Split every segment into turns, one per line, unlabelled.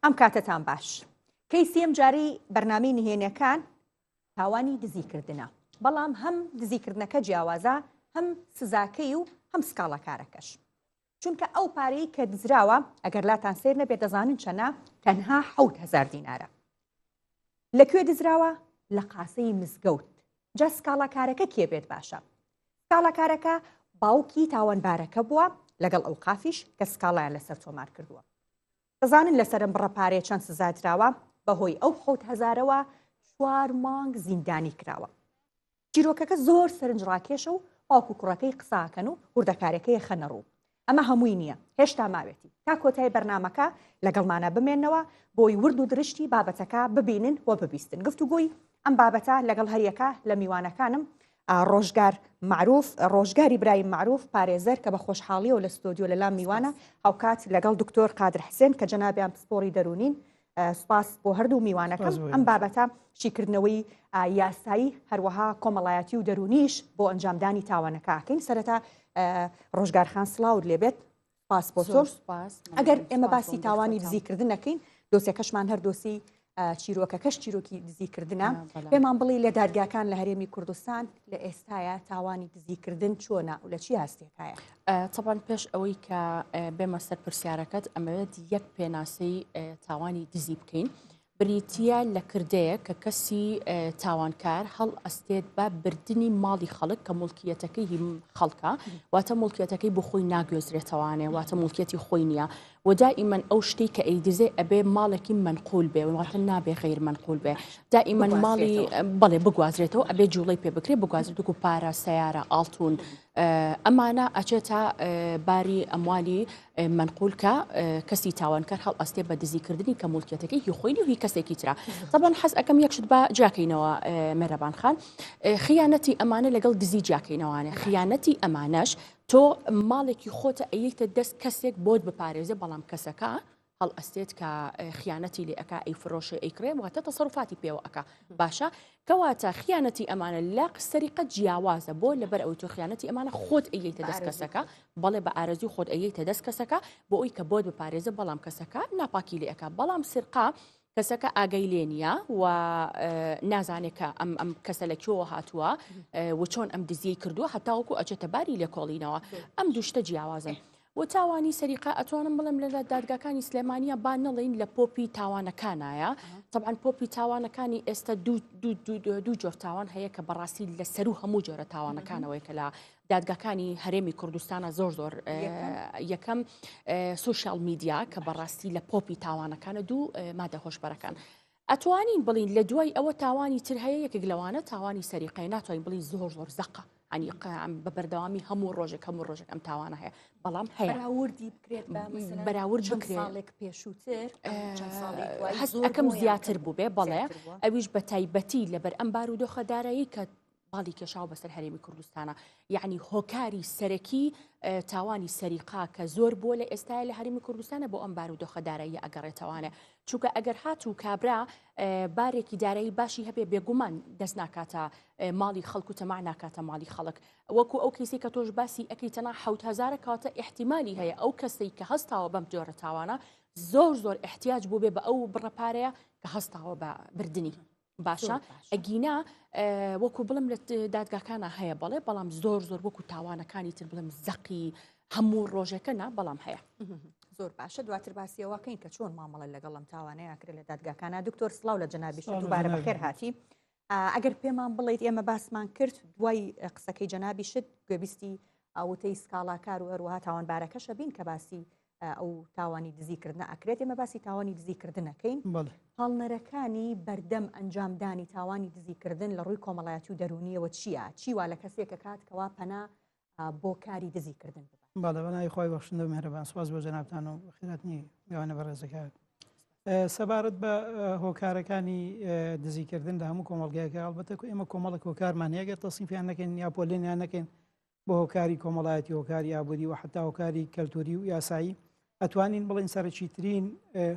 ئەم کاتتان باش کەیسی ئەم جارەی بەرنامەی نهێنیەکان تاوانی دزیکردنە، بەڵام هەم دزیکردنەکە جیاوازە، هەم سزاکەی و هەم سکاڵەکارەکەش. چونکە ئەو پارەی کە دزراوە ئەگەر لاتان سێر نەبێت دەزانن چەنە تەنها 7,000 دینارە. لەکوێ دزراوە؟ لە قاسەی مزگەوت. جا سکاڵەکارەکە کێ بێت باشە؟ سکاڵەکارەکە باوکی تاوانبارەکە بووە لەگەڵ ئەو قافیش کە سکاڵیان لەسەر تۆمار کردووە. دەزانن لەسەرم بڕەپارەیە چەند سزادراوە؟ بەهۆی ئەو 7,000ەوە 4 مانگ زیندانی کراوە. چیرۆکەکە زۆر سەرنجڕاکێشە و باوکو کوڕەکەی قساکەن و وردەکارەکەی خەنەڕوو. ئەمە هەمووی نییە، هێشتا ماوێتی تا کۆتای بەرنامەکە لەگەڵمانە بمێنەوە بۆی ورد و درشتی بابەتەکە ببینن و ببیستن. گفتوگۆی ئەم بابەتە لەگەڵ هەریەکە لە میوانەکانم ڕۆژگار معروف، ڕۆژگاری برایم معروف پارێزەر کە بە خۆشحاڵی و لە ستۆدیۆ لەلام میوانە هاوکات لەگەڵ دکتۆر قادر حسێن کە جەنابیان پسپۆری دەرونین. سپاس بۆ هەردوو میوانەکەم. ئەم بابەتە شیکردنەوەی یاسایی هەروەها کۆمەڵایەتی و دەرونیش بۆ ئەنجامدانی تاوانەکەکەین. سەرەتا ڕۆژگارخان سڵاوت لێبێت. سپاس بۆ زۆر. ئەگەر ئێمە باسی تاوانی دزیکردن نەکەین، دۆسیەکەشمان هەر دۆسی چیرۆکەکەش چیرۆکی دزیکردنە. پێمان بڵی لە دادگاکان لە هەرێمی کوردستان لە ئێستاە تاوانی دزیکردن چۆنە و لە چی هەستێکایە؟
طبعاً پێش ئەوەی کە بێمە سەر پرسیارەکەت ئەمەوێت یەک پێناسەی تاوانی دزی بکەین. بریتە لە کردەیە کە کەسی تاوانکار هەڵ ئەستێت بە بردننی ماڵی خەڵک کە مڵکیەتەکەی خەڵکە، واتە مڵکیەتەکەی بۆ خۆی ناگوێزرێتەوانێ، واتە مڵکیەتی خۆی نییە و دائیمەن ئەو شتێک کە ئەیدزێ ئەبێ ماڵێکی منقول بێ، واتە نابێ غیر منقول بێ، دائیمەن ماڵی بەڵێ بگوازرێتەوە، ئەبێ جوڵەی پێ بکرێ، بگوازرێت و پارە سیارە ئاڵتون ئەمانە ئەچێتە باری ئەموالی منقولکە کەسی تاوانکار هەڵ ئەستێ بە دزیکردنی کە مڵکیەتەکەی هی خۆی و هی کەسێکی ترا. طبعاً حەز ئەەکەم یەکشت بە جاکەینەوە مێرەبان خان، خیانەتی ئەمانە لەگەڵ دزی جاکەینەوەوانێ. خیانەتی ئەمانەش تۆ ماڵێکی خۆتە ئەیەکتە دەست کەسێک بۆت بپارێزێ، بەڵام کەسەکە هەڵ ئەستێت کە خیانەتی لێ ئەکا ئەی فرۆشە ئەیکرێ واتە تەسەڕوفاتی پێوە ئەکا. باشە کەواتە خیانەتی ئەمانە لە سەریقە جیاوازە بۆ لەبەر ئەوەی تۆ خیانەتی ئەمانە خۆت ئەیەتە دەست کەسەکە، بەڵێ بە ئارەزوی خۆت ئەیەتە دەست کەسەکە بۆ ئەوی کە بۆت بپارێزە، بەڵام کەسەکە ناپاکی لێ ئەکا. بەڵام سرقا کەسەکە ئاگەی لێ نییە و نازانێت کە ئەم کەسە لە کێوە هاتووە و چۆن ئەم دزیەی کردووە، هەتاوەکو ئەچێتە باری لێ کۆڵینەوە. ئەم دووشتە جیاوازن. و تاوانی سەریقا ئەتوانم بڵێم لە دادگاکانی سلێمانیە با نەڵێن لە پۆپی تاوانەکانایە. طبعاً پۆپی تاوانەکانی ئێستا دوو جۆر تاوان هەیە کە بەڕاستی لە سەر و هەموو جۆرە تاوانەکانەوەی کە لە دادگاکانی هەرێمی کوردستانە زۆر یەکەم سوشال میدیا کە بەڕاستی لە پۆپی تاوانەکانە دوو مادە هۆشبەرەکان. ئەتوانین بڵین لە دوای ئەوە تاوانی تر هەیە، یەکێک لەوانە تاوانی سەریقەی، ناتوانین بڵین زۆر زەقە ینی بە بەردەوامی هەموو ڕۆژێک ئەم تاوانە هەیە، بەڵام هەیە
بەراوردی بکرێت
بەراورد بکرێت
ساڵێک پێشووتر
هەست ئەەکەم زیاتر بوو بێ، بەڵێ ئەویش بە تایبەتی لەبەر ئەم بارودۆخەدارایی کە باڵی کێشاو بەسەر هەرێمی کوردستانە، یعنی هۆکاری سەرەکی تاوانی سەریقا کە زۆر بووە لە ئێستای لە هەرێمی کوردستانە بۆ ئەم بارودۆخەدارایی ئەگەڕێتەوانێ. چونکە ئەگەر هات و کابرا بارێکی دارایی باشی هەبێ بێگومان دەست ناکاتە ماڵی خەڵک و تەماع ناکاتە ماڵی خەڵک. وەکو ئەو کەسی کە تۆش باسی ئەەکەی تەنها 7,000 کاتە احتیمالی هەیە ئەو کەسەی کە هەستاوە بەم جۆرە تاوانە زۆر احتیاج بوو بێ بە ئەو بڕەپارەیە کە هەستاوە بە بردننی. باشە ئەگینا وەکو بڵم لە دادگاکانە هەیە بەڵێ، بەڵام زۆر وەکو تاوانەکانی تر بڵم زەقی هەموو ڕۆژێکە نا، بەڵام هەیە.
زۆر باشە دواتر باسیەوەکەین کە چۆن مامەڵە لەگەڵم تاوانەیە کرێت لە دادگاکانە. دکتۆر سڵاو لە جەنابیش دووبارە بەخێر هاتی. ئەگەر پێمان بڵیت ئێمە باسمان کرد دوای قسەکەی جەنابیشت گوێبیستی ئەوتەی سکاڵاکار و هەروەها تاوانبارەکەشە بین کە باسی ئەو تاوانی دزیکردن ئەکرێت. ئێمە باسی تاوانی دزیکردنەکەین. هەڵنەرەکانی بەردەم ئەنجامدانی تاوانی دزیکردن لە ڕووی کۆمەڵایەتی و دەرونیەوە چییە؟ چیوا لە کەسێکە کات کەوا پەنا بۆ کاری دزیکردن ببات؟
بەڵێ بەناوی خۆی بەخشندە و میهرەبان، سوپاس بۆ جەنابتان و خێراتنی میوانە بەڕێزەکەت. سەبارەت بە هۆکارەکانی دزیکردن لە هەموو کۆمەڵگایەکە ئەڵبەتە ئێمە کۆمەڵک هۆکارمان هەیە، ئەگەر تەسنیفیان نەکەین یا پۆلێنیان نەکەین بۆ هۆکاری کۆمەڵایەتی، هۆکاری ئابووری و حتا هۆکاری کەلتوری و یاسایی، ئەتوانین بڵین سەرچیترین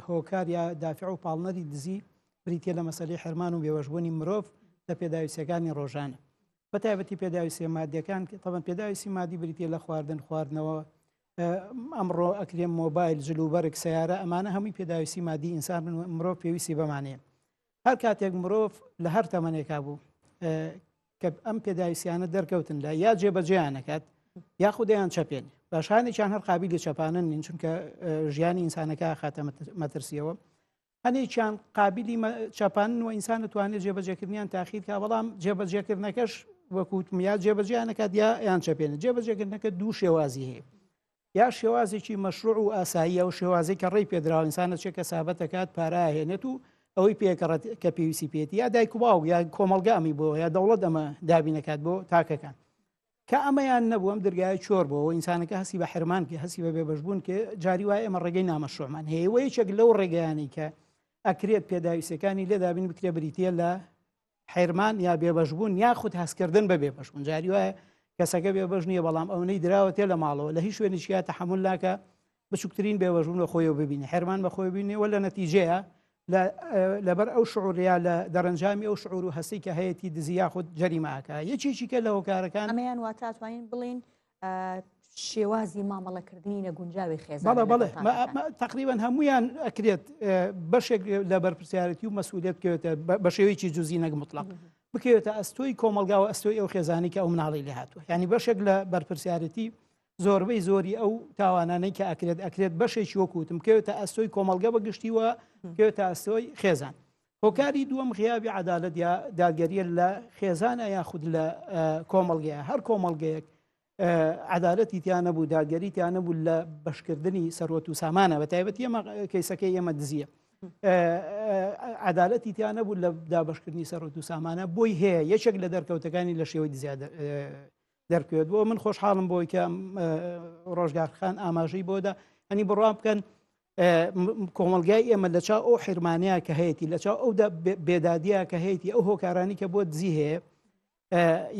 هۆکار یا دافع و پاڵنەری دزی بریتە لە مەسەلەی حرمان و بێوەشبوونی مرۆڤ لە پێداویستەکانی ڕۆژانە، بەتایبەتی پێداویستی مادیەکان. طبعاً پێداویستی مادی بریتە لە خواردنەوە، ئەمڕۆ ئەکرێم مۆبایل جلوبەرگ سیارە ئەمانە هەمووی پێداویستی مادی ئینسان مرۆڤ پێویستی بەمانەیە هەر کاتێک مرۆڤ لە هەر تەمەنێکا بوو کە ئەم پێداویستیانە دەرکەوتن لە یا جێبەجێیانەکات یاخودیان چەپێن باشانێکیان هەر قابلی چەپانن نین چونکە ژیانی ئینسانەکە خاتە مەترسیەوە هەنێکیان قابلی چەپانن و ئینسان دەتوانێت جێبەجێکردنیان تاخیرکە بەڵام جێبەجێکردنەکەش وەکوتم یا جێبەجیانەکەات یا یان چەپێنە جێبەجێکردنەکە دوو شێوازی هەیە یا شێوازێکی مەشروع و ئاسایی و شێوازی کە ڕێی پێدراوە ئینسانە چێک کە سابەتەکات پارایهێنێت و ئەوەی پێکەڕێت کە پێویستی پێێتی یا دایک و باوک یا کۆمەلگامی بۆ یا دەوڵەت ئەمە دابینەکات بۆ تاکەکان کە ئەمەیان نەبوو ئەم دەرگای چۆر بۆەوە ئینسانەکە هەسی بە حرمان کە هەسی بە بێبەشبوون کە جاری وایە ئەمە ڕێگەی نامەشروعمان هەیە وەیەکێک لەو ڕێگەیانی کە ئەکرێت پێداویستەکانی لێدابین بکرێ بریتە لە حیرمان یا بێبەشبوون یاخود هەستکردن بە بێبەشبوون جاری وایە کەسەکە بێبەش نییە بەڵام ئەوەی دراوە تێ لە ماڵەوە لە هیچ شوێنیشکات تەحمل ناکە بچووکترین بێبەشبوون لە خۆیەوە ببینێ حرمان بە خۆی بینێ وە لە نەتیجەیە لەبەر ئەو شعوریا لە دەرەنجامی ئەو شعور و هەستی کە هەیەی دزی یاخود جەریماکە یەکێکی کە لە هۆکارەکان
ئەمەیان واتاتوانین بڵین شێوازی مامەڵەکردنی نەگونجاوی خێزان
بەڵێ تقریبان هەمویان ئەکرێت بەشێک لە بەرپرسیارەتی و مەسئولیت بکەوێتە بە شێوەیەکی جوزی نەک مطلق بکەوێتە ئەستۆی کۆمەلگا و ئەستۆی ئەو خێزانی کە ئەو مناڵی لێ هاتووە ینی بەشێک لە بەرپرسیارەتی زۆربەی زۆری ئەو تاوانانەی کە ئەکرێت بەشێکی وەکوتم بکەوێتە ئەستۆی کۆمەلگا بەگشتیوە بکەوێتە ئەستۆی خێزان هۆکاری دووەم غیابی عەدالەت یا داگەریە لە خێزانە یاخود لە کۆمەلگەیە هەر کۆمەلگەیەک عەدالەتی تیان نەبوو داگەری تیان نەبوو لە بەشکردنی سەروەت و سامانە بە تایبەتی ئێمە کەیسەکەی ئێمە دزیە عەدالەتی تیان نەبوو لە دابەشکردنی سەروەت و سامانە بۆی هەیە یەکێک لە دەرکەوتەکانی لە شێوەی دزیا دەرکەوێت بۆ من خۆشحاڵم بۆی کە ڕۆژگارخان ئاماژەی بۆدا ئەنی بڕوا بکەن کۆمەلگای ئێمە لە چاو ئەو حرمانەیە کە هەیەی لە چاو ئەو بێدادیە کە هەیەی ئەو هۆکارانی کە بۆ دزی هەیە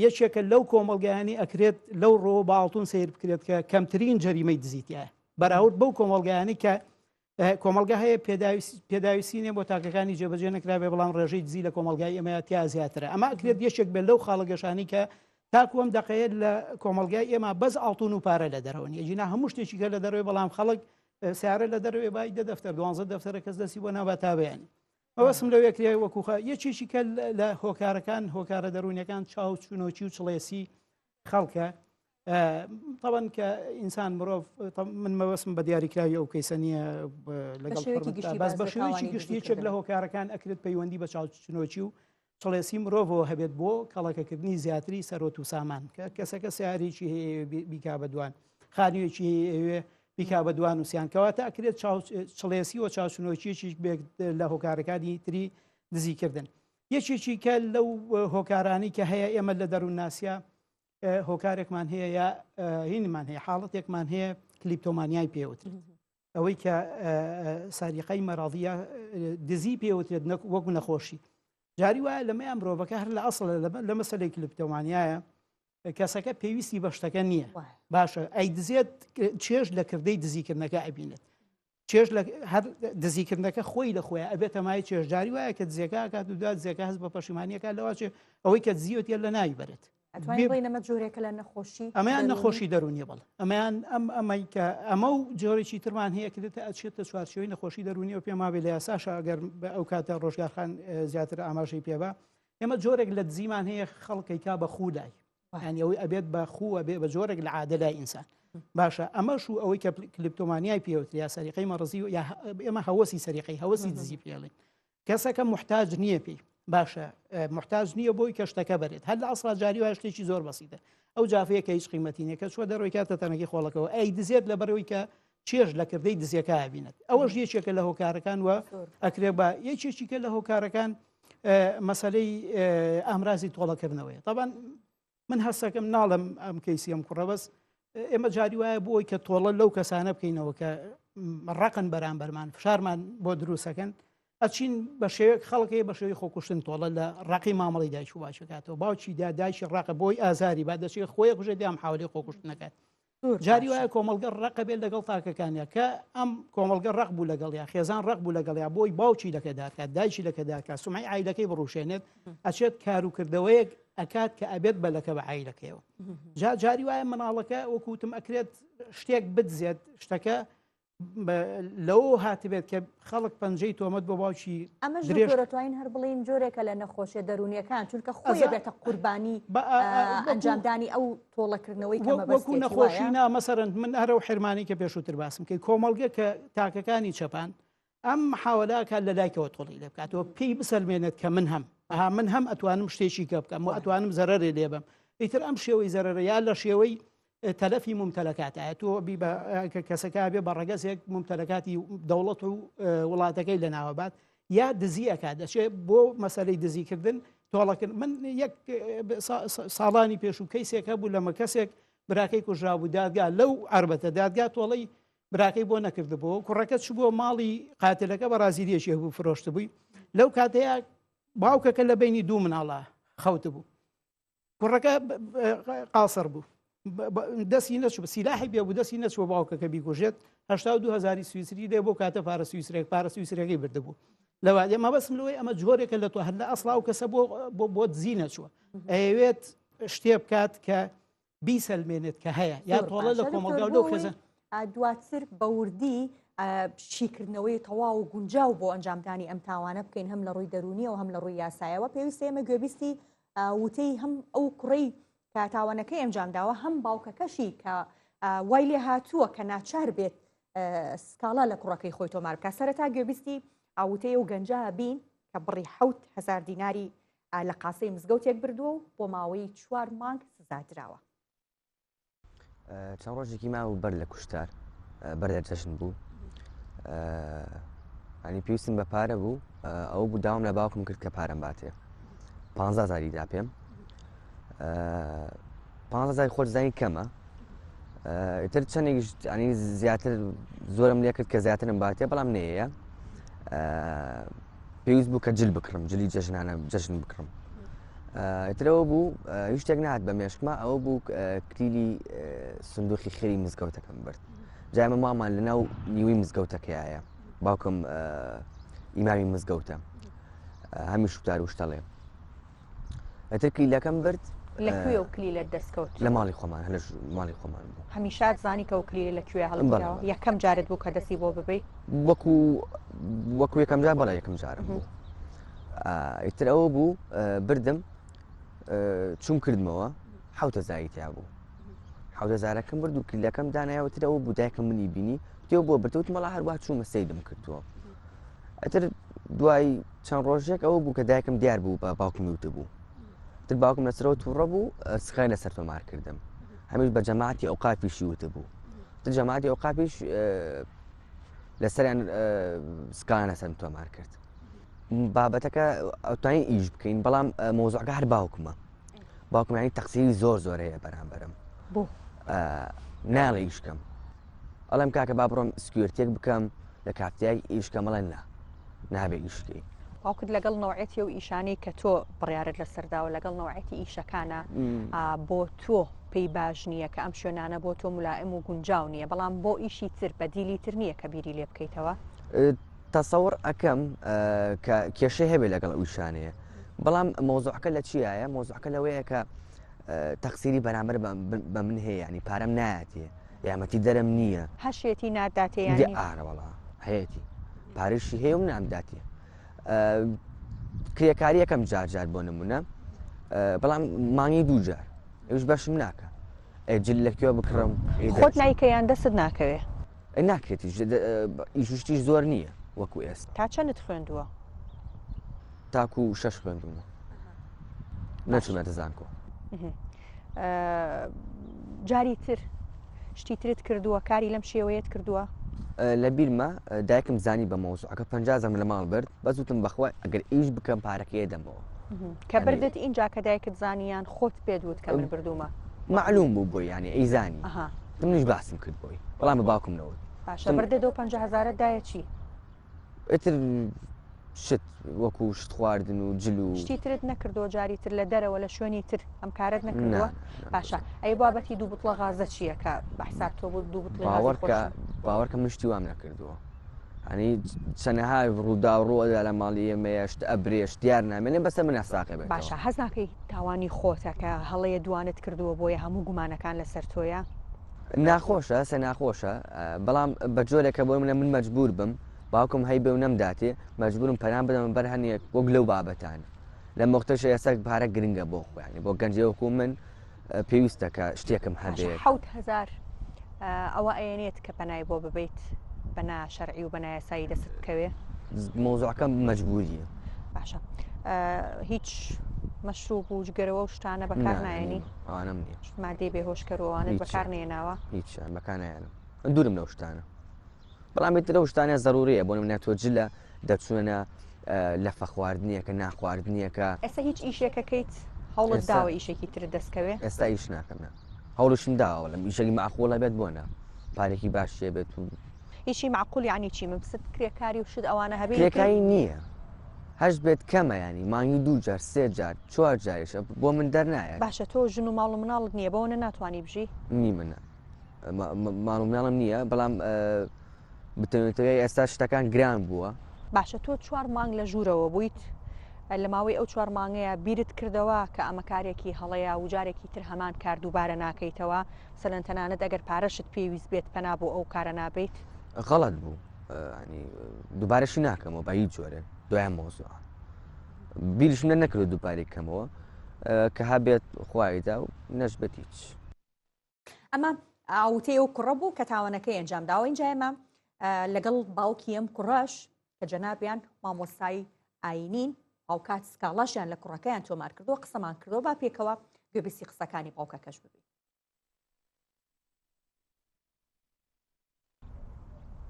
یەکێکە لەو کۆمەلگایانی ئەکرێت لەو ڕۆ باڵتون سیر بکرێت کە کەمترین جەریمەی دزیتیە بەراورد بەو کۆمەلگایانی کە کۆمەلگا هەیە پێداویستی نیە بۆ تاکەکانی جێبەجێ نەکرابێ بەڵام ڕێژەی دزی لە کۆمەلگای ئێمە تیا زیاترە ئەمە ئەکرێت یەکێک بێت لەو خاڵەگەشانی کە تاکوم دەقەیەت لە کۆمەلگای ئێمە بەس ئاڵتون و پارە لە دەرەوە نیە جینا هەموو شتێکی کە لە دەرەوەی بەڵام خەڵک سیارە لە دەرەوەی بای دەفتەر 12 دەفتەرە کەس دەستی بۆ نابات تابیانی ئەوەسم لەو یەکریای وەکوخە یەکێکی کە لە هۆکارەکان هۆکارە دەرونیەکان چاو چونۆچی و چڵێسی خەڵکە طبعا کە ئینسان مرۆڤ من مەوەسم بە دیاریکراوی ئەو کەیسە نییە لەگەڵ بەس بە شێوەیەکی گشتیەکێک لە هۆکارەکان ئەکرێت پەیوەندی بە چاو چونۆچی و چڵێسی مرۆڤەوە هەبێت بۆ کەڵەکەکردنی زیاتری سەرۆت و سامان کە کەسەکە سیارێکی هەیە بیکا بە دوان خانوویەکی هەیە بیکا بە دوان وسییان کەواتە ئەکرێت چڵێسی و چاوچنۆچیەکی لە هۆکارەکانی تری دزیکردن یەکێکی کە لەو هۆکارانی کە هەیە ئێمە لە دەروون ناسیا هۆکارێکمان هەیە یا هینمان هەیە حاڵەتێکمان هەیە کلیپتۆمانیای پێوتر ئەوەی کە ساریقەی مەراضیە دزی پێوترێت وەکو نەخۆشی جاری وایە لەمەیان مرۆڤەکە هەر لە ئەسڵ لە مەسەلەی کلیپتۆمانیایە کەسەکە پێویستی بەشتەکە نییە باشە ئەی دزێت چێژ لە کردەی دزیکردنەکە ئەبینێت چێژ هەر دزیکردنەکە خۆی لە خۆیان ئەبێت ئەمای چێژداری وایە کە دزیەکە کات و دوات دزیەکە هەست بە پەشیمانیەکە لەواچێ ئەوەی کە دزیوت لە نایبەرێت
ئەمە جۆرێکە لە نەخۆشی
ئەمەیان نەخۆشی دەرونیە بڵ ئەمەیان ئەمەی کە ئەمە و جۆرێکی ترمان هەیە کردێتە ئەچێتە چوارچەوەی نەخۆشی دەرونی و پێما بێ لە یاساشە ئەگەر ئەو کاتە ڕۆژگارخان زیاتر ئاماژەی پێبا ئێمە جۆرێک لە دزیمان هەیە خەڵکی کا بە خوولای ینی ئەوەی ئەبێت بە خووە بێ بە جۆرێک لە عادە لای ئینسان باشە ئەمەش و ئەوەی کە کلیپتۆمانیای پێوتر یا سەریقەی مەڕزی و ئێمە هەوەسی سەریقەی هەوەسی دزی پێڵێن کەسەکە محتاج نییە پێی باشە محتاج نییە بۆی کە شتەکە بێت هەر لە ئەسڵا جاری وایە شتێکی زۆر بەسیتە ئەو جافەیە کە هیچ قیمەتی کە چوە دەڕۆی کاتە تەنەکی خۆڵەکەەوە ئەی دزێت لە بەرەوەی کە چێژ لە کردەی دزیەکە بینێت ئەوەش یەکێکە لە هۆکارەکان وە ئەکرێ بە یەکێکی کە لە هۆکارەکان مەسەلەی ئامرازی تۆڵەکردنەوەی طبعا من هەستەکەم ناڵم ئەم کەیسیم کوڕە بەس ئێمە جاری وایە بۆی کە تۆڵە لەو کەسانە بکەینەوە کە ڕقن بەرامبەرمان فشارمان بۆ دروستەکەن ئەچین بە شێوەیەک خەڵکی بە شێوی خۆکوشتن تۆڵە لە ڕقی مامەڵی دایک و باچەکاتەوە باوکی دایکی ڕقە بۆی ئازاری با دەچێت خۆی قژێ دیام حاولی خۆکوشتنەکەات جاری وایە کۆمەلگە ڕقە بێت لەگەڵ تاکەکانە کە ئەم کۆمەلگە ڕق بوو لەگەڵیا خێزان ڕق بوو لەگەڵیا بۆی باوکی لەکەدارکات دایکی لەکەدارکات سومعی عیلەکەی بڕوشێنێت ئەچێت کاروکردەوەیەک ئەکات کە ئەبێت بەلەکە بە عیلەکەیەوە جاری وایە مناڵەکە وەکوتم ئەکرێت شتێک بدزێت شتەکە لەوە هاتبێت کە خەڵک پەنجەی تۆمەت بۆ باوکی
ئەمە زۆرەتوانین هەر بڵین جۆرێکە لە نەخۆشیە دەرونیەکان چونکە خۆی بێتە قوربانی ئەنجامدانی ئەو تۆڵەکردنەوەی
وەکو نەخۆشینا مەسەرەن من هەرە و حرمانی کە پێشووتر باسم کە کۆمەڵگە کە تاکەکانی چەپان ئەم حاوەلاکە لە لایکەوە تۆڵی لێ بکاتەوە پێی بسەلمێنێت کە من هەم ئەتوانم شتێکی کە بکەم و ئەتوانم زەرەرێ لێ بم ئیتر ئەم شێوەی زەرەرە یا لە شێوەی تەلەفی ممتەلەکاتە تۆ کەسەکە بێ بە ڕەگەزێک ممتەلەکاتی دەوڵەت و وڵاتەکەی لە ناوەبات یا دزیەکە دەچێت بۆ مەسەلەی دزیکردن تۆڵەکرد من یەک ساڵانی پێش و کەیسێکە بوو لەمە کەسێک براکەی کوژرا بوو دادگا لەو عربەتە دادگا تۆڵەی براکەی بۆ نەکردبوو کوڕەکە چ بۆ ماڵی قاتلەکە بە رازیلێکی هەبوو فرۆشت بووی لەو کاتەیە باوکەکە لە بینی دوو مناڵە خەوت بوو کوڕەکە قاسەر بوو دەستی نەچوو سیلاحی بێ بوو دەستی نەچوە باوکەکە بیکوژێت 82,000 سویسری دێ بۆ کاتە پارە سویسرێک پارە سویسرەکەی بردەبوو لەوا ئێمە بەسم لەوەی ئەمە جۆرێکە لە تۆ هەر لە ئەسڵا و کەسە بۆ دزی نەچووە ئەوێت شتێ بکات کە بیسەلمێنێت کە هەیە یا تۆڵە لە کۆمەلگا و لەو خێزە
دواتر بە وردی شیکردنەوەی تەواو و گونجاو بۆ ئەنجامدانی ئەم تاوانە بکەین هەم لە ڕووی دەرونیەوە هەم لە ڕووی یاسایەوە پێویستە ئێمە گوێبیستی وتەی هەم ئەو کوڕی کە تاوانەکەی ئەنجامداوە هەم باوکەکەشی کە وای لێ هاتووە کە ناچار بێت سکاڵا لە کوڕەکەی خۆی تۆمار بکە سەرەتا گوێبیستی ئاوتەیە و گەنجە بین کە بڕی 7,000 دیناری لە قاسەی مزگەوتێک بردووە و بۆ ماوەی 4 مانگ سزادراوە
چەند ڕۆژێکی ماوە بەر لە کوشتار بەردە جەژن بوو ئەنی پێویستم بە پارە بوو ئەوە بوو داوام لە باوکم کرد کە پارەم باتێ 15,000 دا پێم 15,000 خۆش زانی کەمە تر چەندێکی ئەنی زیاتر زۆرم لێ کرد کە زیاترم باتێ بەڵام نەیە پێویست بوو کە جل بکڕم جلی جەژنانە جەژن بکڕم ترەوە بوو هیچ شتێک نهات بە مێشکمە ئەوە بوو کلیلی سندوقی خێری مزگەوتەکەم برد جای مامان لەناو نیوەی مزگەوتەکەیایە باوکم ئیمامی مزگەوتە هەمی شوتار و شتەڵێ ئەتر کلیلەکەم برد
لەکوێ و کلیلە دەستکەوت
لە ماڵی خۆمان هەلە ماڵی خۆمان بوو
هەمیشات زانی کە و کلیلە لەکوێ هەڵبراوە یەکەم جارت بوو کە دەستی بۆ ببەی
وەکو یەکەم جار بەڵا یەکەم جارم بوو ئیتر ئەوە بوو بردم چوم کردمەوە 7,000 تیا بوو 7,000ەکەم برد و کلیلەکەم دانایەوەتر ئەوە بوو دایکم منی بینی تێو بۆ بردەوت مەڵا هەروە چوومە سەیدم کردووە ئەتر دوای چەند ڕۆژێک ئەوە بوو کە دایکم دیار بوو بە باوکمی وتە بوو تر باوکم لەسەرەوە تووڕە بوو سخای لەسەر تۆمار کردم هەمیش بە جەماعەتی ئەوقافیشی وتە بوو تر جەماعەتی ئەوقافیش لەسەریان سکایان لەسەرم تۆمار کرد بابەتەکە ئەوتوانین ئیش بکەین بەڵام مۆزوعەکە هەر باوکمە باوکم یانی تەقسیری زۆر هەیە بەرامبەرم
بۆ
ناڵێ ئیشکەم ئەڵێم کاکە با بڕۆم سکوێرتێک بکەم لە کافتیای ئیشکە مەڵێن نابێ ئیشکەی
باوکت لەگەڵ نەوعەتی و ئیشانەی کە تۆ بڕیارت لە سەرداوە لەگەڵ نەوعەتی ئیشەکانە بۆ تۆ پێی باش نییە کە ئەم شوێنانە بۆ تۆ مولائم و گونجاو نییە بەڵام بۆ ئیشی تر بەدیلی تر نییە کە بیری لێ بکەیتەوە
تەسەوڕ ئەەکەم کە کێشەی هەبێ لەگەڵ ئیشانەیە بەڵام مۆزوعەکە لە چیایە مۆزوعەکە لەوەیە کە تەقسیری بەرامبەر بە من هەیە ینی پارەم نایەتێ یامەتی دەرم نییە
هەشێتی ناداتێ
ئارەوەڵا هەیەی پارێشی هەیە و نامداتێ کرێکاری یەکەم جار بۆ نمونە بەڵام مانگی دوو جار ئەوش بەشم ناکە جل لەکوێ بکڕم
خۆت نایکەیان دەست ناکەوێ
ناکرێتی ئیشتیش زۆر نییە وەکو ئێستا
تا چەندت خوێندووە
تاکو 6 خوێندومە نەچوونەتە زانکۆ
جاری تر شتی ترت کردووە کاری لەم شێوەیەت کردووە
لە بیرمە دایکم زانی بە مۆزوعەکە 50 لە ماڵ برد بەزوتم بەخوا ئەگەر ئیش بکەم پارەکەیە دەمەوە
کە بردت اینجا کە دایکت زانیان خۆت پێدوت کە من بردوومە
معلوم بوو بۆی ینی ئەیزانی منیش باسم کرد بۆی بەڵام بە باوکم نەوت
باشە بردە 50,000 دایە چی
ئتر شت وەکو شت خواردن و جل و
شتی ترت نەکردەوە جاری تر لە دەرەوە لە شوێنی تر ئەم کارت نەکردووە باشە ئەی بابەتی دوو بوتڵە غازە چییە کە بەحساب تۆ بۆ دوو بوتڵ
باوەڕکە من شتی وام نەکردووە ینی چەنەها ڕوودا و ڕۆدا لە ماڵی ئێمەیەشت ئەبرێش دیار نامێنێ بەسە من ئەساقی بێت
باشە حەز ناکەی تاوانی خۆتەکە هەڵەیە دوانت کردووە بۆیە هەموو گومانەکان لەسەر تۆیە
ناخۆشە سە ناخۆشە بەڵام بە جۆرێکە بۆ منە من مەجبور بم باوکم هەی بێ و نەمداتێ مەجبورم پەنام بدەم بەر هەنێک وەک لەو بابەتان لە مختەش ئێستا پارە گرنگە بۆ خۆیانی بۆ گەنجەوەکو من پێویستەکە شتێکم هەبێت
1000 ئەوە ئەێنێت کە پەنای بۆ ببیت بەنا شەرعی و بەنایەسایی دەست بکەوێ
مۆزوعەکەم مەجبوریە
باشە هیچ مەشروب و جگەرەوە و شتانە بەکار نایێنی
ئەوانم نییە
مادەی بێهۆشکەرەوەوانت بەکار نێناوە
هیچ بەکانیانم دوورم لەو شتانە بەڵام لەو شتانە ضرورەیە بۆ منە تۆ جلە دەچوونە لە فەخواردنیەکە ناخواردنیەکە
ئێستا هیچ ئیشێکەکەیت هەوڵت داوە ئیشێکی تر دەستکەوێ
ئێستا ئیش ناکەمە هەوڵشم داوە لەم ئیشەی معقوڵە بێت بۆنە پارێکی باشێ بێت و
هیچی معقول یعنی چی مەبست کرێکاری و شت ئەوانە هەبێت
کرێکایی نییە هەش بێت کەمە ینی مانگی 2 جار 3 جار 4 جاریشە بۆ من دەرنایە
باشە تۆ ژن و ماڵ و مناڵت نییە بەوەنە ناتوانانی بژی
نی منە ماڵ و مناڵم نییە بەڵام بتەوەی ئێستا شتەکان گران بووە
باشە تۆ 4 مانگ لە ژوورەوە بوویت لە ماوەی ئەو 4 مانگەیە بیرت کردەوە کە ئەمە کارێکی هەڵەیە و جارێکی تر هەمان کار دووبارە ناکەیتەوە سەرەن تەنانەت ئەگەر پارەشت پێویست بێت پەنا بۆ ئەو کارە نابیت
غەڵەت بوو دووبارەشی ناکەمەوە بە هیچ جۆرێ دوایان مۆزوع بیرشمە نەکرد دووبارێک کەمەوە کە هەبێت خوایدا و نەشبێت هیچ
ئەمە ئاوتەیە و کوڕە بوو کە تاوانەکەی ئەنجام داوە اینجا ئێمە لەگەڵ باوکی ئەم کوڕەش کە جەنابیان مامۆستای ئاینین باوکات سکاڵاشیان لە کوڕەکەیان تۆمار کردووە قسەمان کردەوە با پێکەوە گوێبیستی قسەکانی باوکەکەش ببین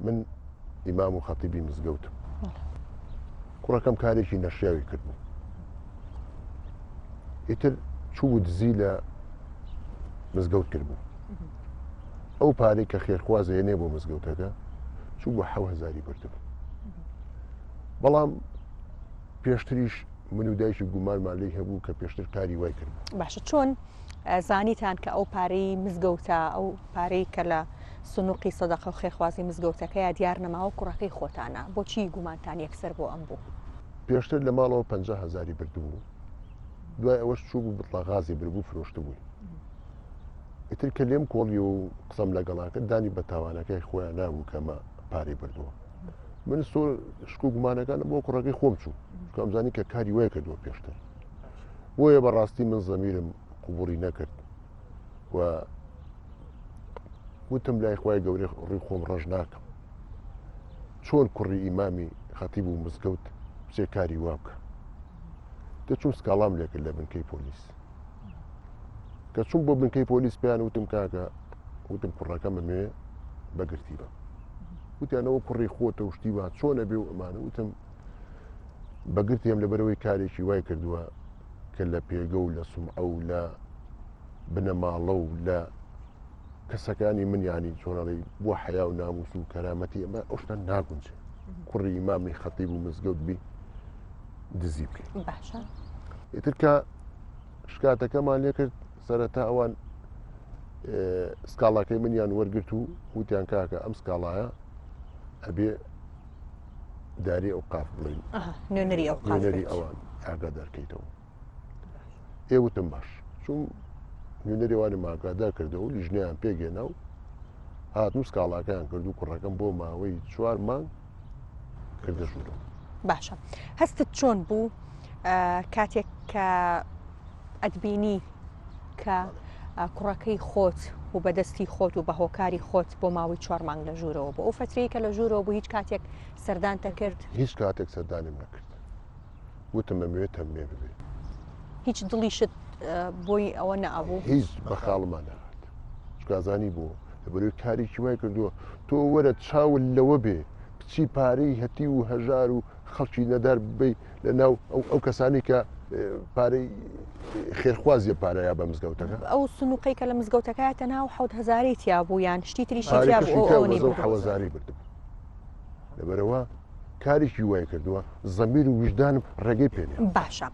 من ئیمام و خەتیبی مزگەوتم کوڕەکەم کارێکی نەشیاوی کردبوو ئیتر چوو دزی لە مزگەوت کردبوو ئەو پارەی کە خێرخوازە هێنێ بۆ مزگەوتەکە چوو بۆ 7000 بردبوو بەڵام پێشتریش من و دایکی گومانمان لێی هەبوو کە پێشتر کاری وای کرد
باشە چۆن زانیتان کە ئەو پارەی مزگەوتە ئەو پارەی کە لە سنووقی سەدەقە و خێرخوازی مزگەوتەکەیە دیار نەماوە کوڕەکەی خۆتانە بۆچی گومانتان یەکسەر بۆ ئەم بوو
پێشتر لە ماڵەوە 50,000 بردبوو دوای ئەوەش چوو بوو بڵاغازی بربوو فرۆشت بووی ئیتر کە لێم کۆڵی و قسەم لەگەڵاکە دانی بە تاوانەکەی خۆیان نابوو کەمە پارەی بردووە من سۆ شک و گومانەکانە بۆ کوڕەکەی خۆم چوو کەمزانی کە کاری وای کردووە پێشتر بۆیە بەڕاستی من زەمیرم قوبوڵی نەکرد و وتم لای خوای گەورەی ڕووی خۆم ڕەش ناکەم چۆن کوڕی ئیمامی خەتیب و مزگەوت بچێ کاری وا بکە دەچوم سکاڵام لێکرد لە بنکەی پۆلیس کە چوم بۆ بنکەی پۆلیس پێیان وتم کاکە وتم کوڕەکەمە مێ بەگرتی بە وتیانەوە کوڕی خۆتە و شتی وا چۆنە بێ و ئەمانە وتم بەگرتیم لەبەرەوەی کارێکی وای کردووە کە لە پێگە و لە سومعە و لە بنەماڵە و لە کەسەکانی منیانی چۆنەڵی بۆ حیا و ناموس و کەرامەتی ئەمە ئەو شتە ناگونجێ کوڕی ئیمامی خەتیب و مزگەوت بی دزی بکەین
باشە
ئیتر کە شکاتەکەمان لێ کرد سەرەتا ئەوان سکاڵاکەی منیان وەرگرت و وتیان کاکە ئەم سکاڵایە ئەبێ داری ئەو قاف بڵین نوێنەری ئەوان ئاگادارکەیتەوە ئێوتم باش چون نوێنەریوانی ئاگادار کردەوە و لیژنیان پێگەێنا و هاتم سکاڵاکەیان کرد و کوڕەکەم بۆ ماوەی 4 مانگ کردە ژوورەوە
باشە هەستت چۆن بوو کاتێک کە ئەدبینی کە کوڕەکەی خۆت و بەدەستی خۆت و بە هۆکاری خۆت بۆ ماوەی 4 مانگ لە ژوورەوە بۆ ئەو فترەیە کە لە ژوورەوە بوو هیچ کاتێک سەردانتە کرد
هیچ کاتێک سەردانیم نەکرد وتم ئەمەوێت هەمێ ببێت
هیچ دڵیشت بۆی ئەوە نەئەبوو
هیچ بە خاڵمان نهات شکازانی بوو لەبەرەوەی کارێکی وای کردووە تۆ وەرە چاول لەوە بێ بچی پارەی هەتی و هەژار و خەڵکی نەدار ببەی لە ناو ئەو کەسانی کە پارەی خێرخوازیە پارەیە بە مزگەوتەکە
ئەو سنووقەی کە لە مزگەوتەکە تەناو 1000 تیا بوو یان شتی تریشی تیا بوو
1000 بردم لەبەرەوە کارێکی وای کردووە زەمیر و وجدانم ڕێگەی پێنێ
باشە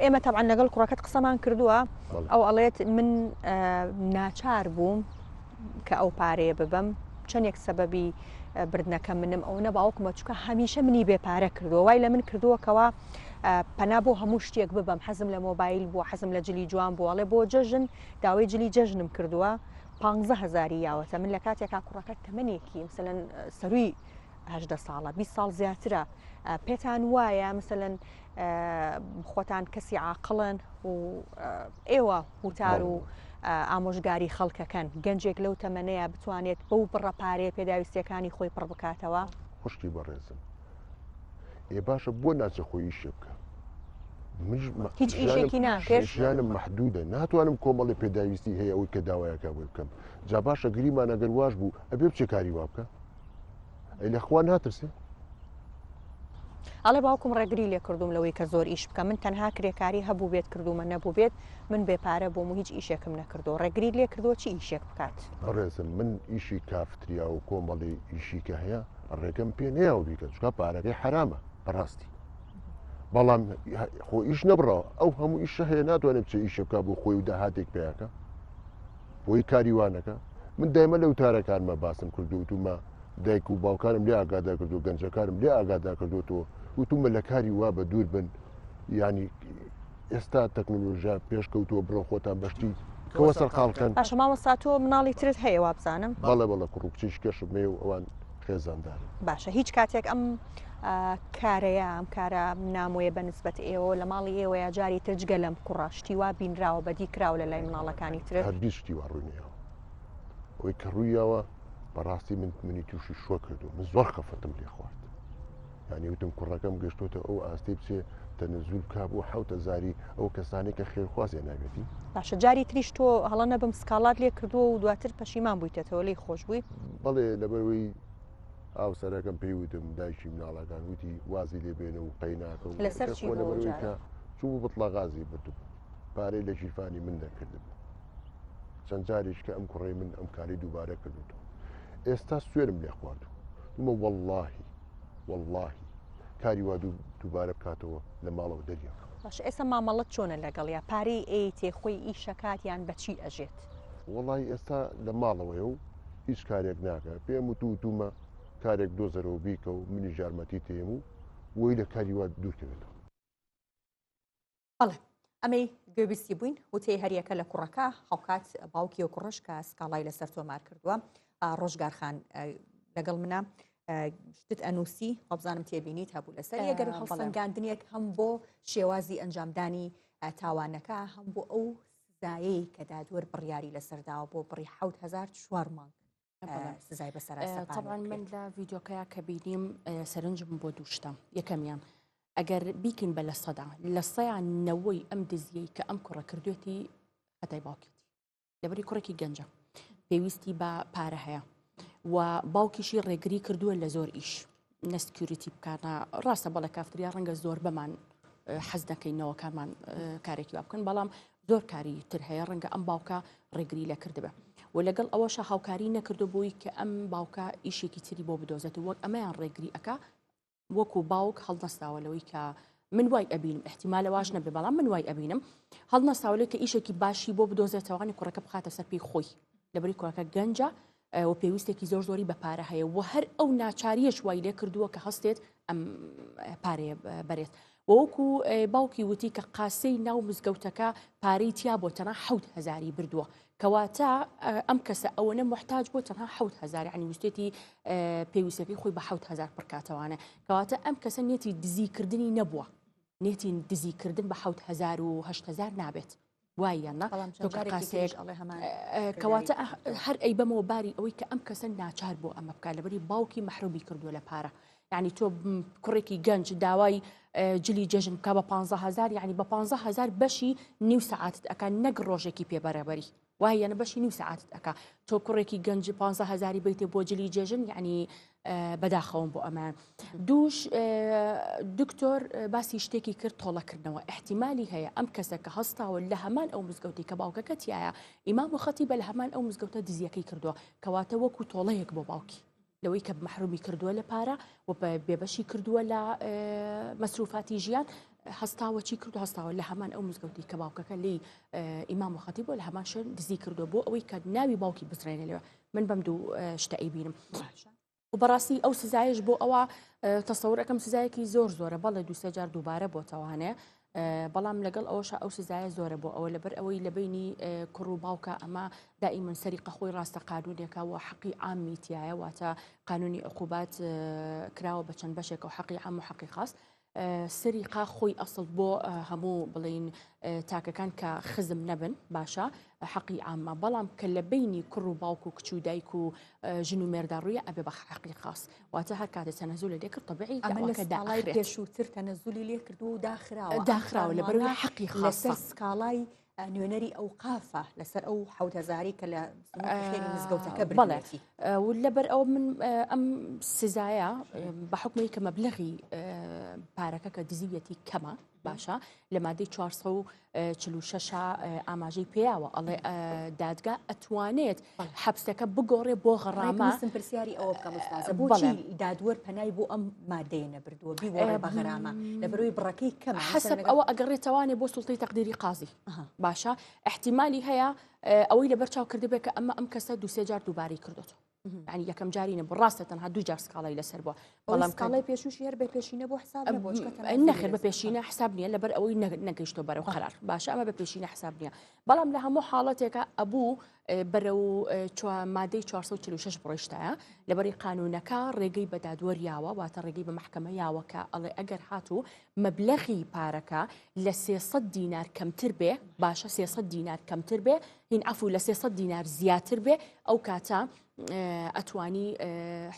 ئێمە تەبعاً لەگەڵ کوڕەکەت قسەمان کردووە ئەو ئەڵێت من ناچار بووم کە ئەو پارەیە ببەم چەندێک سەبەبی بردنەکە منم ئەو نە باوکمە چکە هەمیشە منی بێپارە کردو وای لە من کردووەکەوە پەنا بۆ هەموو شتێک ببەم حەزم لە مۆبایل بووە حەزم لە جلی جوان بووەڵێ بۆ جەژن داوای جلی جەژنم کردووە 15,000 یاوەتە من لە کاتێکا کوڕەکە تەمەنێکی مثلەن سەروی 18 ساڵە 20 ساڵ زیاترە پێتان وایە مثلەن خۆتان کەسی عاقڵن و ئێوە وتار و ئامۆژگاری خەڵکەکەن گەنجێک لەو تەمەنەیە بتوانێت بەو بڕەپارێ پێداویستیەکانی خۆی پڕ بکاتەوە
خوشتی بەڕێزم ێ باشە بۆ ناچە خۆی ئیشێ بکە
هیچ ئیشێکی ناکرد
ژیانم محدودە ناتوانم کۆمەڵی پێداویستی هەیە ئەوی کە داوایەکە بۆ بکەم جا باشە گریمان ئەگەر واش بوو ئەبێ بچێ کاری وا بکە ئەی لە خوا ناترسێ
ئەڵێ باوکم ڕێگری لێ کردوم لەوەی کە زۆر ئیش بکە من تەنها کرێکاری هەبوو بێت کردومە نەبوو بێت من بێپارە بۆم و هیچ ئیشێکم نەکردو ڕێگری لێ کردووە چی ئیشێک بکات
ڕێزم من ئیشی کافتریا و کۆمەڵی ئیشی کە هەیە ڕێگەم پێ نەیە و بیکە چکە پارەکەی حرامە بەڕاستی بەڵام خۆ ئیش نەبڕەوە ئەو هەموو ئیشە هەیە ناتوانێت چه ئیشە بکە بۆ خۆی و داهاتێک پێیاکە بۆی کاریوانەکە من دایمە لەو تارەکانمە باسم کردو وتومە دایک و باوکانم لێ ئاگادا کردو گەنجەکانم لێ ئاگادا کردوەوە وتومە لە کاری وا بە دوور بن ینی ئێستا تەکنۆلۆژیا پێشکەوتووە بڕۆ خۆتان بەشتی کەوە سەر خاڵکەن
باشە مامۆستا تۆ مناڵی ترت هەیە وا بزانم
بەڵێ بەڵە کوڕ و کچیش کەشمێ و ئەوان خێزاندار
باشە هیچ کاتێک ئەم کارەیە ئەم کارە نامۆیە بەنسبەت ئێوە لە ماڵی ئێوەیە جاری ترجگە لەم کوڕاشتی وا بینراوە بەدی کراوە لە لای مناڵەکانی تر
هەرگیز شتی وا ڕوونیەوە ئەوەی کە ڕوویەوە بەڕاستی منی تووشی شوە کردو من زۆر خەفەتم لێ خوارد ینی وتم کوڕەکەم گەشتۆتە ئەو ئاستی بچێ تەنەزول بکا بۆ 7,000 ئەو کەسانی کە خێرخوازیە ناوێتی
باشە جاری تریش تۆ هەڵە نەبم سکاڵات لێ کردووە و دواتر پەشیمان بوویتەوە لی خۆش بووی
بەڵێ لەبەرەوەی ئاوسەرەکەم پێی وتم دایکی مناڵەکان وتی وازی لێ بێنە و قەی ناکە و
لەسەر چی بوو
کە چوو بڵە غازی بردوم پارەی لە ژیفانی من نەکردم چەند جاریش کە ئەم کوڕی من ئەم کاری دووبارە کردوتەوە ئێستا سوێرم لێ خواردو ومە واللهی کاری وا دووبارە بکاتەوە لە ماڵەوە دەریەکە
باش ئێستا مامەڵەت چۆنە لەگەڵ یا پارەی ئەیتێ خۆی ئیشەکات یان بەچی ئەژێت
وڵی ئێستا لە ماڵەوەی و هیچ کارێک ناکە پێم وتومە کارێک دۆزەرەوە بیکە و منی ژارمەتی تێم و وی لە کاری وا دوورکەوێتەوە
بەڵێ ئەمەی گوێبیستی بووین وتەی هەریەکە لە کوڕەکە هاوکات باوکی و کوڕش کە سکاڵای لەسەر تۆمار کردووە ڕۆژگارخان لەگەڵ منە شتت ئەنووسی وەبزانم تێبینیت هەبوو لەسەر یەگەر هەڵسەنگاندنێک هەم بۆ شێوازی ئەنجامدانی تاوانەکە هەم بۆ ئەو سزایەی کە دادوەر بڕیاری لەسەرداوە بۆ بڕی 7,004 مانگ سزای بەسەر
طبعا من لە ڤیدۆکەیە کە بینیم سەرنجم بۆ دووشتە یەکەمیان ئەگەر بیکن بە لە سەدا لە سەیان نەوەی ئەم دزیەی کە ئەم کوڕە کردوێتی خەتای باوکێتی لەبەری کوڕێکی گەنجە پێویستی بە پارە هەیە و باوکیشی ڕێگری کردووە لە زۆر ئیش نەسکیوریتی بکانە ڕاستە بەڵە کافتریا ڕەنگە زۆر بەمان حەز دەکەینەوە کارمان کارێکی وا بکەن بەڵام زۆر کاری تر هەیە ڕەنگە ئەم باوکە ڕێگری لە کردبە و لەگەڵ ئەوەشە هاوکاری نەکردو بووی کە ئەم باوکە ئیشێکی تری بۆ بدۆزێت وەک ئەمەیان ڕێگری ئەکا وەکو باوک هەڵنەستاوەلەوەی کە من وای ئەبینم احتیمالە واش نەبێ بەڵام من وای ئەبینم هەڵنەستاوەلەوەی کە ئیشێکی باشی بۆ بدۆزێتەوەی کوڕەکە بخاتە سەر پێی خۆی لەبەری کوڕەکە گەنجە و پێویستێکی زۆر زۆری بە پارە هەیە و هەر ئەو ناچاریەش وای لێ کردووە کە هەستێت ئەم پارەیە بەرێت وەکو باوکی وتی کە قاسەی ناو مزگەوتەکە پارەی تیا بۆ تەنها 7,000 بردووە کەواتە ئەم کەسە ئەوەنە محتاج بۆ تەنها 7,000 عنی وستێتی پێویستەکەی خۆی بە 7,000 پڕکاتەوانە کەواتە ئەم کەسە نێتی دزیکردنی نەبووە نێتی دزیکردن بە 7,000 و 8,000 نابێت وایە کەواتە هەر ئەی بەمەوە باری ئەوەی کە ئەم کەسە ناچار بۆ ئەمە بکات لەبەری باوکی مەحرومی کردووە لە پارە یعنی تۆ کوڕێکی گەنج داوای جلی جەژن بکە بە 15,000 یعنی بە 15,000 بەشی نیو سەعاتت ئەکا نەک ڕۆژێکی پێبەرەبەری وایە بەشی نیو سەعاتت ئەکا تۆ کوڕێکی گەنج 15,000 بیتێ بۆ جلی جێژن یعنی بەداخەوم بۆ ئەمان دووش دکتۆر باسی شتێکی کرد تۆڵەکردنەوە احتیمالی هەیە ئەم کەسە کە هەستاوە لە هەمان ئەو مزگەوتی کە باوکەکە تایە ئیمام و خەتیبە لە هەمان ئەو مزگەوتە دزیەکەی کردووە کەواتە وەکو تۆڵەیەک بۆ باوکی لەوەی کە مەحرومی کردووە لە پارە و بێبەشی کردووە لە مەسروفاتی ژیان هەستاوە چی کردو هەستاوە لە هەمان ئەو مزگەوتی کە باوکەکە لی ئیمام و خەتیب بۆ لە هەمان شوێن دزی کردو بۆ ئەوەی کە ناوی باوکی بزرێنە لێوە من بەم دوو شتە ئەیبینم و بەڕاستی ئەو سزایش بۆ ئەوە تەسەورەکەم سزایەکی زۆرە بەڵێ دووسێ جار دووبارە بۆتەوانێ بەڵام لەگەڵ ئەوەش ئەو سزایە زۆرە بۆ ئەوە لەبەر ئەوەی لە بینی کوڕ و باوکە ئەمە دائیمەن سەری قەخۆی ڕاستە قانونێکە و حەقی عامی تایە واتە قانونی عقوبات کراوە بە چەند بەشێک و حەقی عام و حەقی خاص سەریقا خۆی ئەسڵ بۆ هەموو بڵین تاکەکان کە خزم نەبن باشە حەقی عامە بەڵام کە لە بینی کوڕ و باوک و کچ و دایک و ژن و مێرداڕوویە ئەبێ بە حەقی خاص واتە هەر کاتێ تەنەزول لە لێکرد تەبیعی
ئەمە لە سکاڵای پێشووتر تەنەزولی لێ کردو و
داخراوە لەبەر حەقی خاص
لەسەر سکاڵای نوێنەری ئەو قافە لەسەر ئەو حوتەزاری کە لە مزگەوتەکە بڵێتی
لەبەر ئەو من ئەم سزایە بە حکمی کە مەبلەغی پارەکە کە دزیویەتی کەمە باشە لە مادەی 446 ئاماژەی پێیاوە ئەڵێ دادگا ئەتوانێت حەبسەکە بگۆڕێ بۆ غەڕامە
پرسیاری ئەوە بکەم ئوستازە بۆچی دادوەر پەنای بۆ ئەم مادەیە نەبردووە بیگۆڕێ بە غەرامە لەبەرەوەی بڕەکەی کەمە
حەسەب ئەوە ئەگەڕێتەوانێ بۆ سوڵتەی تەقدیری قازی باشە احتیمالی هەیە ئەوەی لەبەر چاو کردبێت کە ئەمە ئەم کەسە دووسێ جار دووباری کردوتەوە ینی یەکەم جاری نە بڕاستە تەنها دوو جار سکاڵای لەسەر بووە
بەڵام سکاڵای پێشوشی هەر بە پێشینە بۆ حساب
نەخێر بە پێشینە حساب نییە لەبەر ئەوەی نەگەیشتۆ بەرەو قەرار باشە ئەمە بە پێشینە حساب نییە بەڵام لە هەموو حاڵەتێکە ئەبوو بەرەو مادەی 446 بڕۆشتایە لەبەری قانونەکە ڕێگەی بە دادوەریاوە واتە ڕێگەی بە محکەمە یاوەکە ئەڵێ ئەگەر هاتوو مەبلەغی پارەکە لە 300 دینار کەمتر بێ باشە 300 دینار کەمتر بێ هین ئەفو لە 300 دینار زیاتر بێ ئەو کاتە ئەتوانی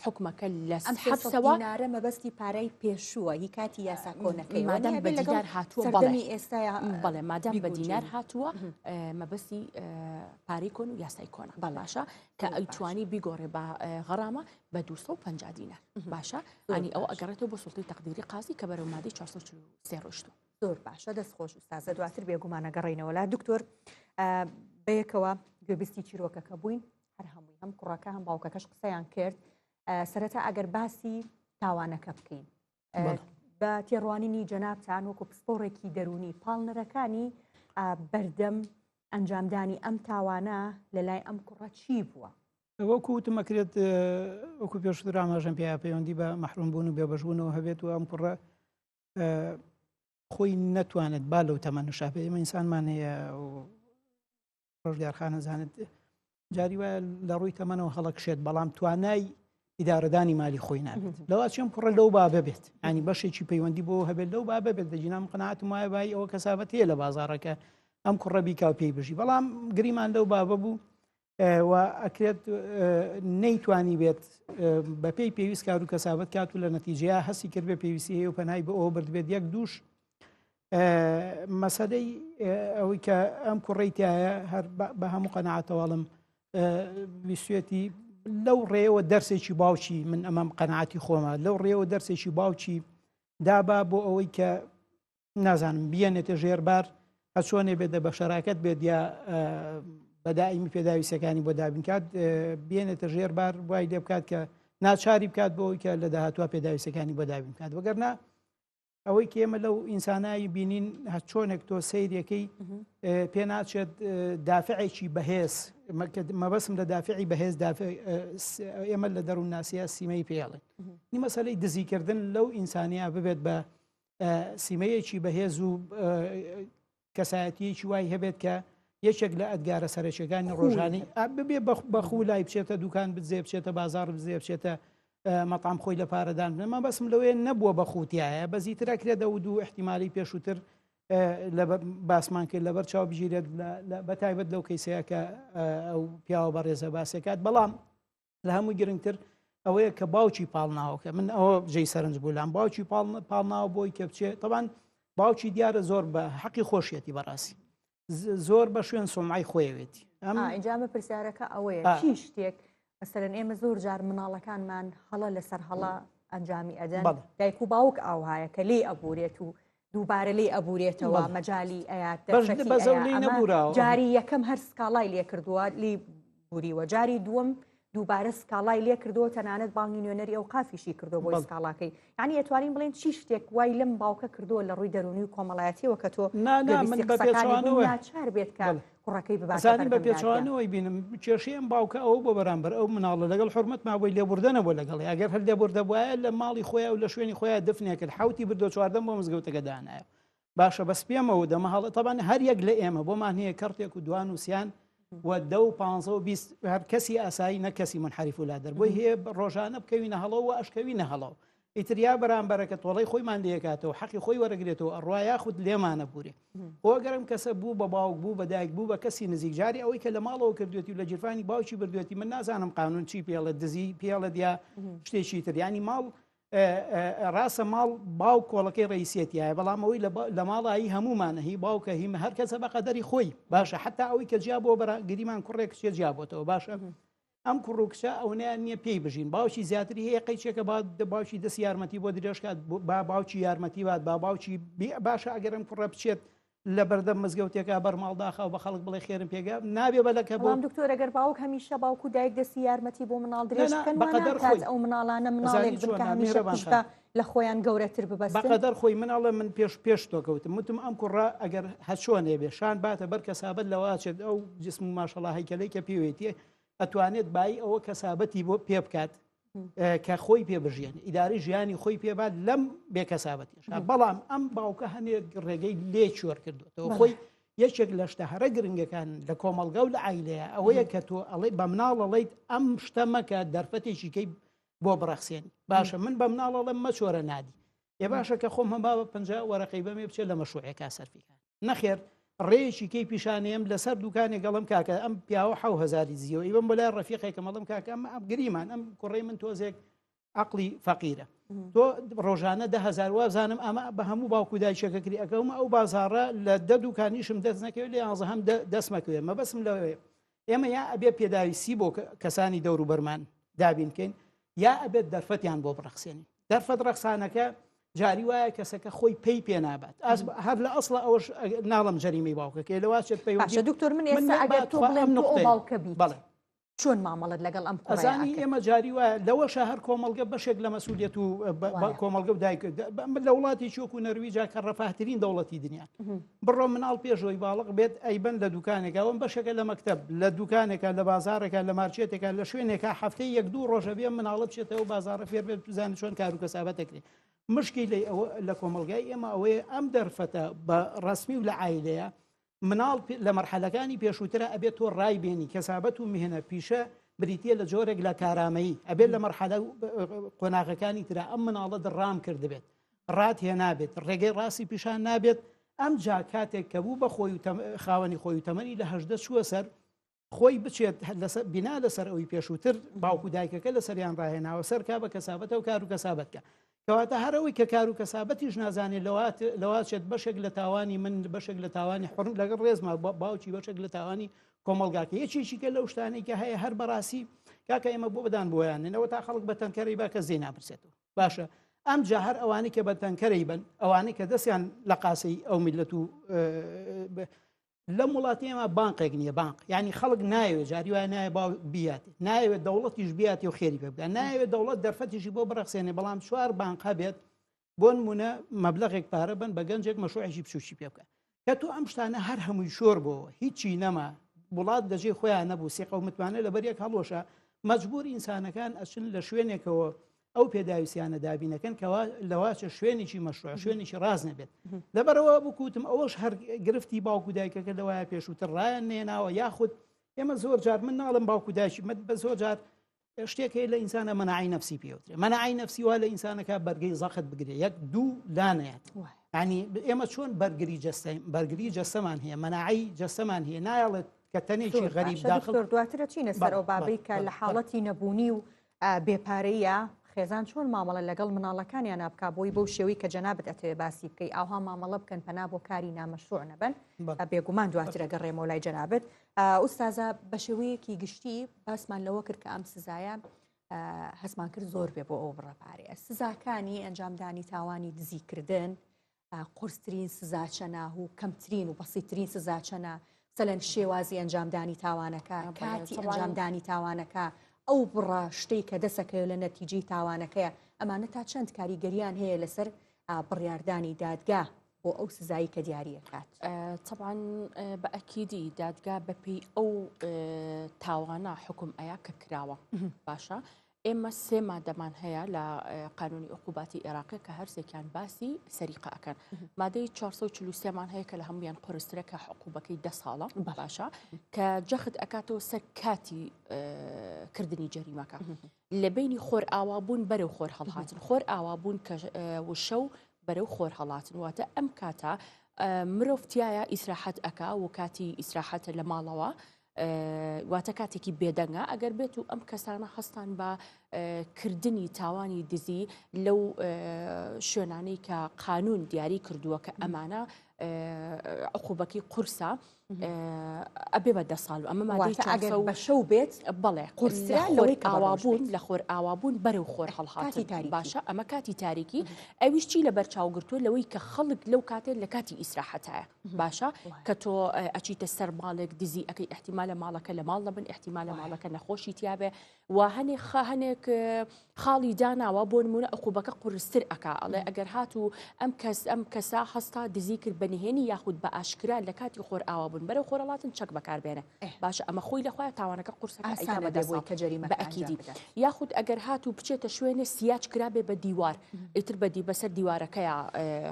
حکومەکە لە حەبسەوە
دینارە مەبەستی پارەی پێشووە هی کاتی یاسا کۆنەکەی
مادام بە دینار هاتووە بەڵێ مادام بە دینار هاتووە مەبەستی پارەی کۆن و یاسای کۆنە باشە کە ئەیتوانی بیگۆڕێ بە غەرامە بە 250 دینار باشە ئەنی ئەوە ئەگەڕێتەوە بۆ سوڵتەی تەقدیری قازی کە بەرەو مادەی 443 ڕۆشتووە
زۆر باشە دەستخۆش ئوستازە دواتر بێگومانە گەڕینەوە لا دکتۆر بەیەکەوە گوێبستی چیرۆکەکە بووین هەر هەمووی هەم کوڕەکە هەم باوکەکەش قسەیان کرد سەرەتا ئەگەر باسی تاوانەکە بکەین بە تێڕوانینی جەنابتان وەکو پسپۆڕێکی دەرونی پاڵنەرەکانی بەردەم ئەنجامدانی ئەم تاوانە لەلای ئەم کوڕە چی بووە؟
وەکو وتمەکرێت وەکو پێشتر ئاماژەم پێیا پەیوەندی بە مەحرومبوون و بێبەشبوونەوە هەبێت و ئەم کوڕە خۆی نەتوانێت با لەو تەمەنشا پێ ئێمە ئینسانمان هەیە ڕۆژگارخانە زانێت جاری وایە لە ڕووی تەمەنەوە هەڵەکشێت بەڵام توانای ئیدارەدانی مالی خۆی نابێت لەوە چێم کوڕە لەو بابە بێت ینی بەشێکی پەیوەندی بۆ هەبێت لەو بابە بێت دەجینام قەناعەتم وایە بای ئەوە کەسابەت هەیە لە بازاڕەکە ئەم کوڕە بیکاو پێی بژی بەڵام گریمان لەو بابە بوو و ئەکرێت نەیتوانی بێت بە پێی پێویست کار و کەسابەت کات و لە نەتیجەیە هەستی کرد بێ پێویستی هەیە و پەنای بە ئەوە بردبێت یەک دووش مەسەلەی ئەوەی کە ئەم کوڕەی تایە هەر بە هەموو قەناعەتەوەڵم ویسوێتی لەو ڕێەوە دەرسێکی باوکی من ئەمەم قەناعەتی خۆمە لەو ڕێەوە دەرسێکی باوکی دابا بۆ ئەوەی کە نازانم بیێنێتە ژێربار ئەچۆنێ بێتە بە شەراکەت بێت یا بەدائیمی پێداویستەکانی بۆ دابینکات بێنێتە ژێربار وای لێ بکات کە ناچاری بکات بۆەوەی کە لە داهاتوە پێداویستەکانی بۆ دابین بکات وەگەرنا ئەوەی کە ئێمە لەو ئینسانایی بینین چۆنێک تۆ سەیرەکەی پێ ناچێت دافعێکی بەهێز مەبەسم لە دافعی بەهێز ئێمە لە دەروون ناسیە سیمەی پێڵێن نی مەسەلەی دزیکردن لەو ئینسانیا ببێت بە سیمەیەکی بەهێز و کەسایەتیەکی وای هەبێت کە یەکێک لە ئەدگارە سەرچەکانی ڕۆژانی ببێ بەخوو لای بچێتە دوکان بزێ بچێتە بازار بزێ بچێتە مەطام خۆی لە پارەدان بنەما بەسم لەوەیە نەبووە بەخوتیایە بەزیترە کرێت دە و دوو احتیمالی پێشووتر لە باسمان کرد لەبەر چاو بژیرێت بەتایبەت لەو کەیسەیە کە ئەو پیاوە بەڕێزە باسەکات بەڵام لە هەموو گرنگتر ئەوەیە کە باوکی پاڵناوەکە من ئەوە جێی سەرنج بوولام باوکی پاڵناوە بۆی کە بچێت طبعاً باوکی دیارە زۆر بە حەقی خۆشیەتی بەڕاستی زۆر بە شوێن سۆمعی خۆیەوێتی
ئەنجامە پرسیارەکە ئەوەیە چی شتێک مەسەرەن ئێمە زۆر جار مناڵەکانمان هەڵە لەسەر هەڵە ئەنجامی ئەدەن دایک و باوک ئاوهایە کە لێ ئەبورێت و دووبارە لێ ئەبورێتەوە مەجای ئەیات جاری یەکەم هەر سکاڵای لێ کردووە لی بوریوە جاری دووەم دووبارە سکاڵای لێ کردەوە تەنانەت باڵنی نوێنەری ئەو قافیشی کردو بۆی سکاڵاکەی یعنی ئەتوانین بڵێن چی شتێک وای لەم باوکە کردووە لە ڕووی دەرونی و کۆمەڵایەتیەوە کە تۆ ناچار بێت کە کوڕەکەی
بباسانی بە پێچوانەوەی بینم کێشەیە ئەم باوکە ئەو بۆ بەرامبەر ئەو مناڵە لەگەڵ حرمەت مابووی لێبوردنەوە لەگەڵ ئەگەر هەر لێبوردە بواە لە ماڵی خۆیان و لە شوێنی خۆیان دفنێ کرد حوتی بردو چواردەم بۆ مزگەوتەکە دانایە باشە بەس پێمەوە دەمە هەڵە تەبان هەر یەک لە ئێمە بۆمان هەیە کەڕتێک و دوان وسیان و 10 و 15 و 20 هەر کەسی ئاسایی نە کەسی منحریف ولا دەربۆی هەیە ڕۆژانە بکەوینە هەڵەوە ئەشکەوینە هەڵەوە ئیتریا بەرامبەرەکە تۆڵی خۆیمان لێکاتەوە حەقی خۆی وەرەگرێتەوە ئەڕوا یاخود لێمانە بورێ ئەگەرم کەسە بوو بە باوک بوو بە دایک بوو بە کەسی نزیک جاری ئەوەی کە لە ماڵەوە کردوێتی و لە جیرفانی باوکی بردوێتی من نازانم قانون چی پێڵە دزی پێڵە دیا شتێکی تر ینی ماڵ ڕاستە ماڵ باو کۆڵەکەی ڕئیسێتیایە بەڵام ئەوەی لە ماڵایی هەمومانە هی باوکە هیم هەر کەسە بە قەدەری خۆی باشە حتا ئەوەی کە جیا بۆ گریمان کوڕێک کچێ جیابۆتەوە باشە ئەم کوڕوکشە ئەوەیان نییە پێی بژین باوکی زیاتری هەیە قەیچێکە باوکی دەست یارمەتی بۆ درێژکات با باوکی یارمەتی بات با باوکی باشە ئەگەرم کوڕە بچێت لە بەردەم مزگەوتێکە بەرماڵداخە و بە خەڵک بڵێ خێرم پێگا نابێ بەلەکە بۆ
دکتۆر ئەگەر باوک هەمیشە باوکو دایک دەستی یارمەتی بۆ مناڵ درێژکەن بەقەدەر ئەو مناڵانە مناڵێک هەمیشە لە خۆیان گەورەتر ببەستن
بەقەدەر خۆی مناڵە من پێش تۆ کەوتم وتم ئەم کوڕە ئەگەر هەچۆنێ بێ شان باتە بەر کەسابەت لەواچێت ئەو جسم و ماشەڵا هەیکەلەی کە پێوێتیە ئەتوانێت بای ئەوە کەسابەتی بۆ پێ بکات کە خۆی پێبژێن ئیداری ژیانی خۆی پێبات لەم بێکەسابەتیش بەڵام ئەم باوکە هەنێک ڕێگەی لێ چۆر کردوێتەوە خۆی یەکێک لە شتە هەرە گرنگەکان لە کۆمەڵگە و لە عیلەیە ئەوەیە کە تۆ ئەڵێ بە مناڵەڵیت ئەم شتە مەکە دەرفەتێکیکەی بۆ بڕەخسێنی باشە من بە مناڵەڵم مەچۆرە نادی ێ باشە کە خۆم هەما بە 50 وەرەقەی بەمێ بچێت لە مەشروعەکە سەرفیکان نەخێر ڕێیەکی کەی پیشانەیەم لەسەر دوکانێک گەڵم کاکە ئەم پیاوە 1000 زیەوە ئیبم بەلای ڕەفیقێکە مەڵم کاکە ئەم گریمان ئەم کوڕی من تۆزێک عقلی فەقیرە تۆ ڕۆژانە 10,000 وابزانم ئەمە بە هەموو باوکو دایکێکە کری ئەەکەومە ئەو بازارە لە 10 دوکانیشم دەست نەکەوێت لە 11 هەم دەستمەکەوێت مەبەسم لەوەیە ئێمە یا ئەبێ پێداویسی بۆ کەسانی دەور و بەرمان دابینکەین یا ئەبێت دەرفەتیان بۆ بڕەخسێنی دەرفەت ڕەخسانەکە جاری وایە کەسەکە خۆی پێی پێ نابات هەر لە ئەسڵە ئەوەش ناڵم جەریمەی باوکەکە لەواشێت
پێی دکتۆر من ئێستا ئەگەر تۆ بڵێم ئەو باوکە بیت بەڵێ چۆن مامەڵت لەگەڵ ئەم
ئەزانی ئێمە جاری وایە لەوەشە هەر کۆمەڵگە بەشێک لە مەسئولیەت و کۆمەڵگە و دایک لە وڵاتی چۆکو نەرویجا کە ڕەفاهترین دەوڵەتی دنیا بڕۆ مناڵ پێشەوەی باڵق بێت ئەیبەن لە دوکانێکە ئەوم بەشێکە لە مەکتەب لە دوکانێکە لە بازارێکە لە مارچێتێکە لە شوێنێکە هەفتەی 1-2 ڕۆژە بێ مناڵە بچێتەوە بازارە فێر بێت توزانێت چۆن کار و کەسابەت دەکرێت مشکی لە کۆمەلگای ئێمە ئەوەیە ئەم دەرفەتە بە ڕسمی و لە عیلەیە مناڵ لە مەرحەلەکانی پێشووترە ئەبێت تۆ ڕای بێنی کەسابەت و میهنە پیشە بریتە لە جۆرێک لە کارامەیی ئەبێت لە مەرحەلە قۆناغەکانی ترا ئەم مناڵە دڕام کردبێت ڕات هێ نابێت ڕێگەی ڕاستی پیشان نابێت ئەم جا کاتێک کە بوو بە خۆی و خاوەنی خۆی و تەمەنی لە 18 چووە سەر خۆی بچێت بینا لەسەر ئەوی پێشووتر باوکو دایکەکە لە سەریان ڕاهێناوە سەر کا بە کەسابەتە و کار و کەسابەتکە کەواتە هەرەوەی کە کار و کەسابەتیش نازانێت لەواتێت بەشێک لە تاوانی من بەشێک لە تاوانی حڕم لەگەڵ ڕێزمە باوکی بەشێک لە تاوانی کۆمەلگاکە یەکێکیکە لەو شتانەی کە هەیە هەر بەڕاستی کاکە ئێمە بۆ بدان بۆیانەوە تا خەڵک بە تەنکەرەی باکە زێ ناپرسێتەوە باشە ئەم جا هەر ئەوانی کە بە تەنکەرەی بن ئەوانەی کە دەستیان لە قاسەی ئەو میلەت و لەم وڵاتی ئێمە بانقێک نییە بانق ینی خەڵک نایوێت جاری وایە نایە بیاتێ نایوێت دەوڵەتیش بیاتی و خێری پێ بدات نایوێت دەوڵەت دەرفەتیشی بۆ بڕەخسێنێ بەڵام 4 بانقا بێت بۆ نمونە مەبلەغێک پارە بن بە گەنجێک مەشروعێکی بچوشی پێ بکە کە تۆ ئەم شتانە هەر هەمووی شۆر بۆەوە هیچی نەما وڵات دەجێ خۆیان نەبوو سێ قەومتوانە لە بەریەک هەڵۆشە مەجبور ئینسانەکان ئەچن لە شوێنێکەوە ئەو پێداویستیانە دابینەکەن کەوا لەواچە شوێنێکی مەشروع شوێنێکی ڕاز نەبێت لەبەرەوە بکوتم ئەوەش هەر گرفتی باوکو دایکەکە لەوایە پێشووتر ڕایان نێناوە یاخود ئێمە زۆر جار من ناڵم باوکو دایکی بە زۆر جار شتێک هەیە لە ئینسانە مەناعی نەفسی پێوترێ مەناعی نەفسی وا لە ئینسانەکە بەرگەی زەخت بگرێ 1-2 لانەیەت ینی ئێمە چۆن بەرگری جەستەمان هەیە مەناعی جەستەمان هەیە نایڵێت کە تەنێکی غەریب داخل
دواترە چینە سەر ئەو بابەی کە لە حاڵەتی نەبوونی و بێپارەیە خێزان چۆن مامەڵە لەگەڵ مناڵەکانیان نابکا بۆی بەو شێوەی کە جەنابەت ئەتەوێ باسی بکەی ئاها مامەڵە بکەن پەنا بۆ کاری نامەشروع نەبن بێگومان دواترە گەڕێمەوە لای جەنابەت ئوستازە بە شێوەیەکی گشتی باسمان لەوە کرد کە ئەم سزایە هەسمان کرد زۆر بێ بۆ ئەو بڕەپارەیە سزاکانی ئەنجامدانی تاوانی دزیکردن قورسترین سزاچەنە و کەمترین و بەسیترین سزاچەنە سەلەن شێوازی ئەنجامدانی تاوانەکە کاتی ئەنجامدانی تاوانەکە ئەو بڕە شتەی کە دەسەکەوێت لە نەتیجەی تاوانەکەیە ئەمانە تا چەند کاریگەریان هەیە لەسەر بڕیاردانی دادگا بۆ ئەو سزایی کە دیاریەکات.
طبعا بەئەکیدی دادگا بەپی ئەو تاوانە حکم ئەیە کە کراوە باشە. ئێمە سێ مادەمان هەیە لە قانونی عقوباتی عێراقی کە هەرسێکیان باسی سەریقە ئەکەن. مادەی 443مان هەیە کە لە هەمویان قرسترە کە عقوبەکەی 10 ساڵە باشە کە جەخت ئەکاتەوە سەر کاتی کردنی جەریمەکە لە بینی خۆر ئاوابوون بەرەو خۆر هەڵهاتن خۆر ئاوابوون کە وشە و بەرەو خۆر هەڵاتن واتە ئەم کاتە مرۆڤتیایە ئیسراحەت ئەکا و کاتی ئیسراحەتە لە ماڵەوە واتە کاتێکی بێدەنگە ئەگەر بێت و ئەم کەسانە هەستان بە کردنی تاوانی دزی لەو شوێنانەی کە قانون دیاری کردووە کە ئەمانە عقوبەکەی قورسە ئەبێ بە 10 ساڵ ئەمە مادەی
بە شەو بێت
بەڵێ
قورسرا
لەوەی ئاوابوون لە خۆر ئاوابوون بەرەو خۆر هەڵهاتی باشە ئەمە کاتی تاریکی ئەویشتی لە بەرچاوگرتووە لەوەی کە خەڵک لەو کاتێت لە کاتی ئیسراحەتایە باشە کە تۆ ئەچیتە سەر ماڵێک دزی ئەەکەی احتیمالە ماڵەکە لە ماڵ دەبن احتیمالە ماڵەکە نەخۆشی تیاابێ و هەنێک خاڵی داناوە بۆ نمونە عقوبەکە قورستر ئەکا ئەڵێ ئەگەر هاتوو ئەم کەسا هەستا دزی کرد بەنهێنی یاخود بە ئاشکرا لە کاتی خۆر ئاوابوون بەرەو خۆرەڵاتن چەک بەکاربێنە باشە ئەمە خۆی لەخوای تاوانەکە قورسەکە
کە جەریمە
بەئەکیدی یاخود ئەگەر هاتوو بچێتە شوێنە سیاج کرابێ بە دیوار ئیتر بەدی بەسەر دیوارەکەیە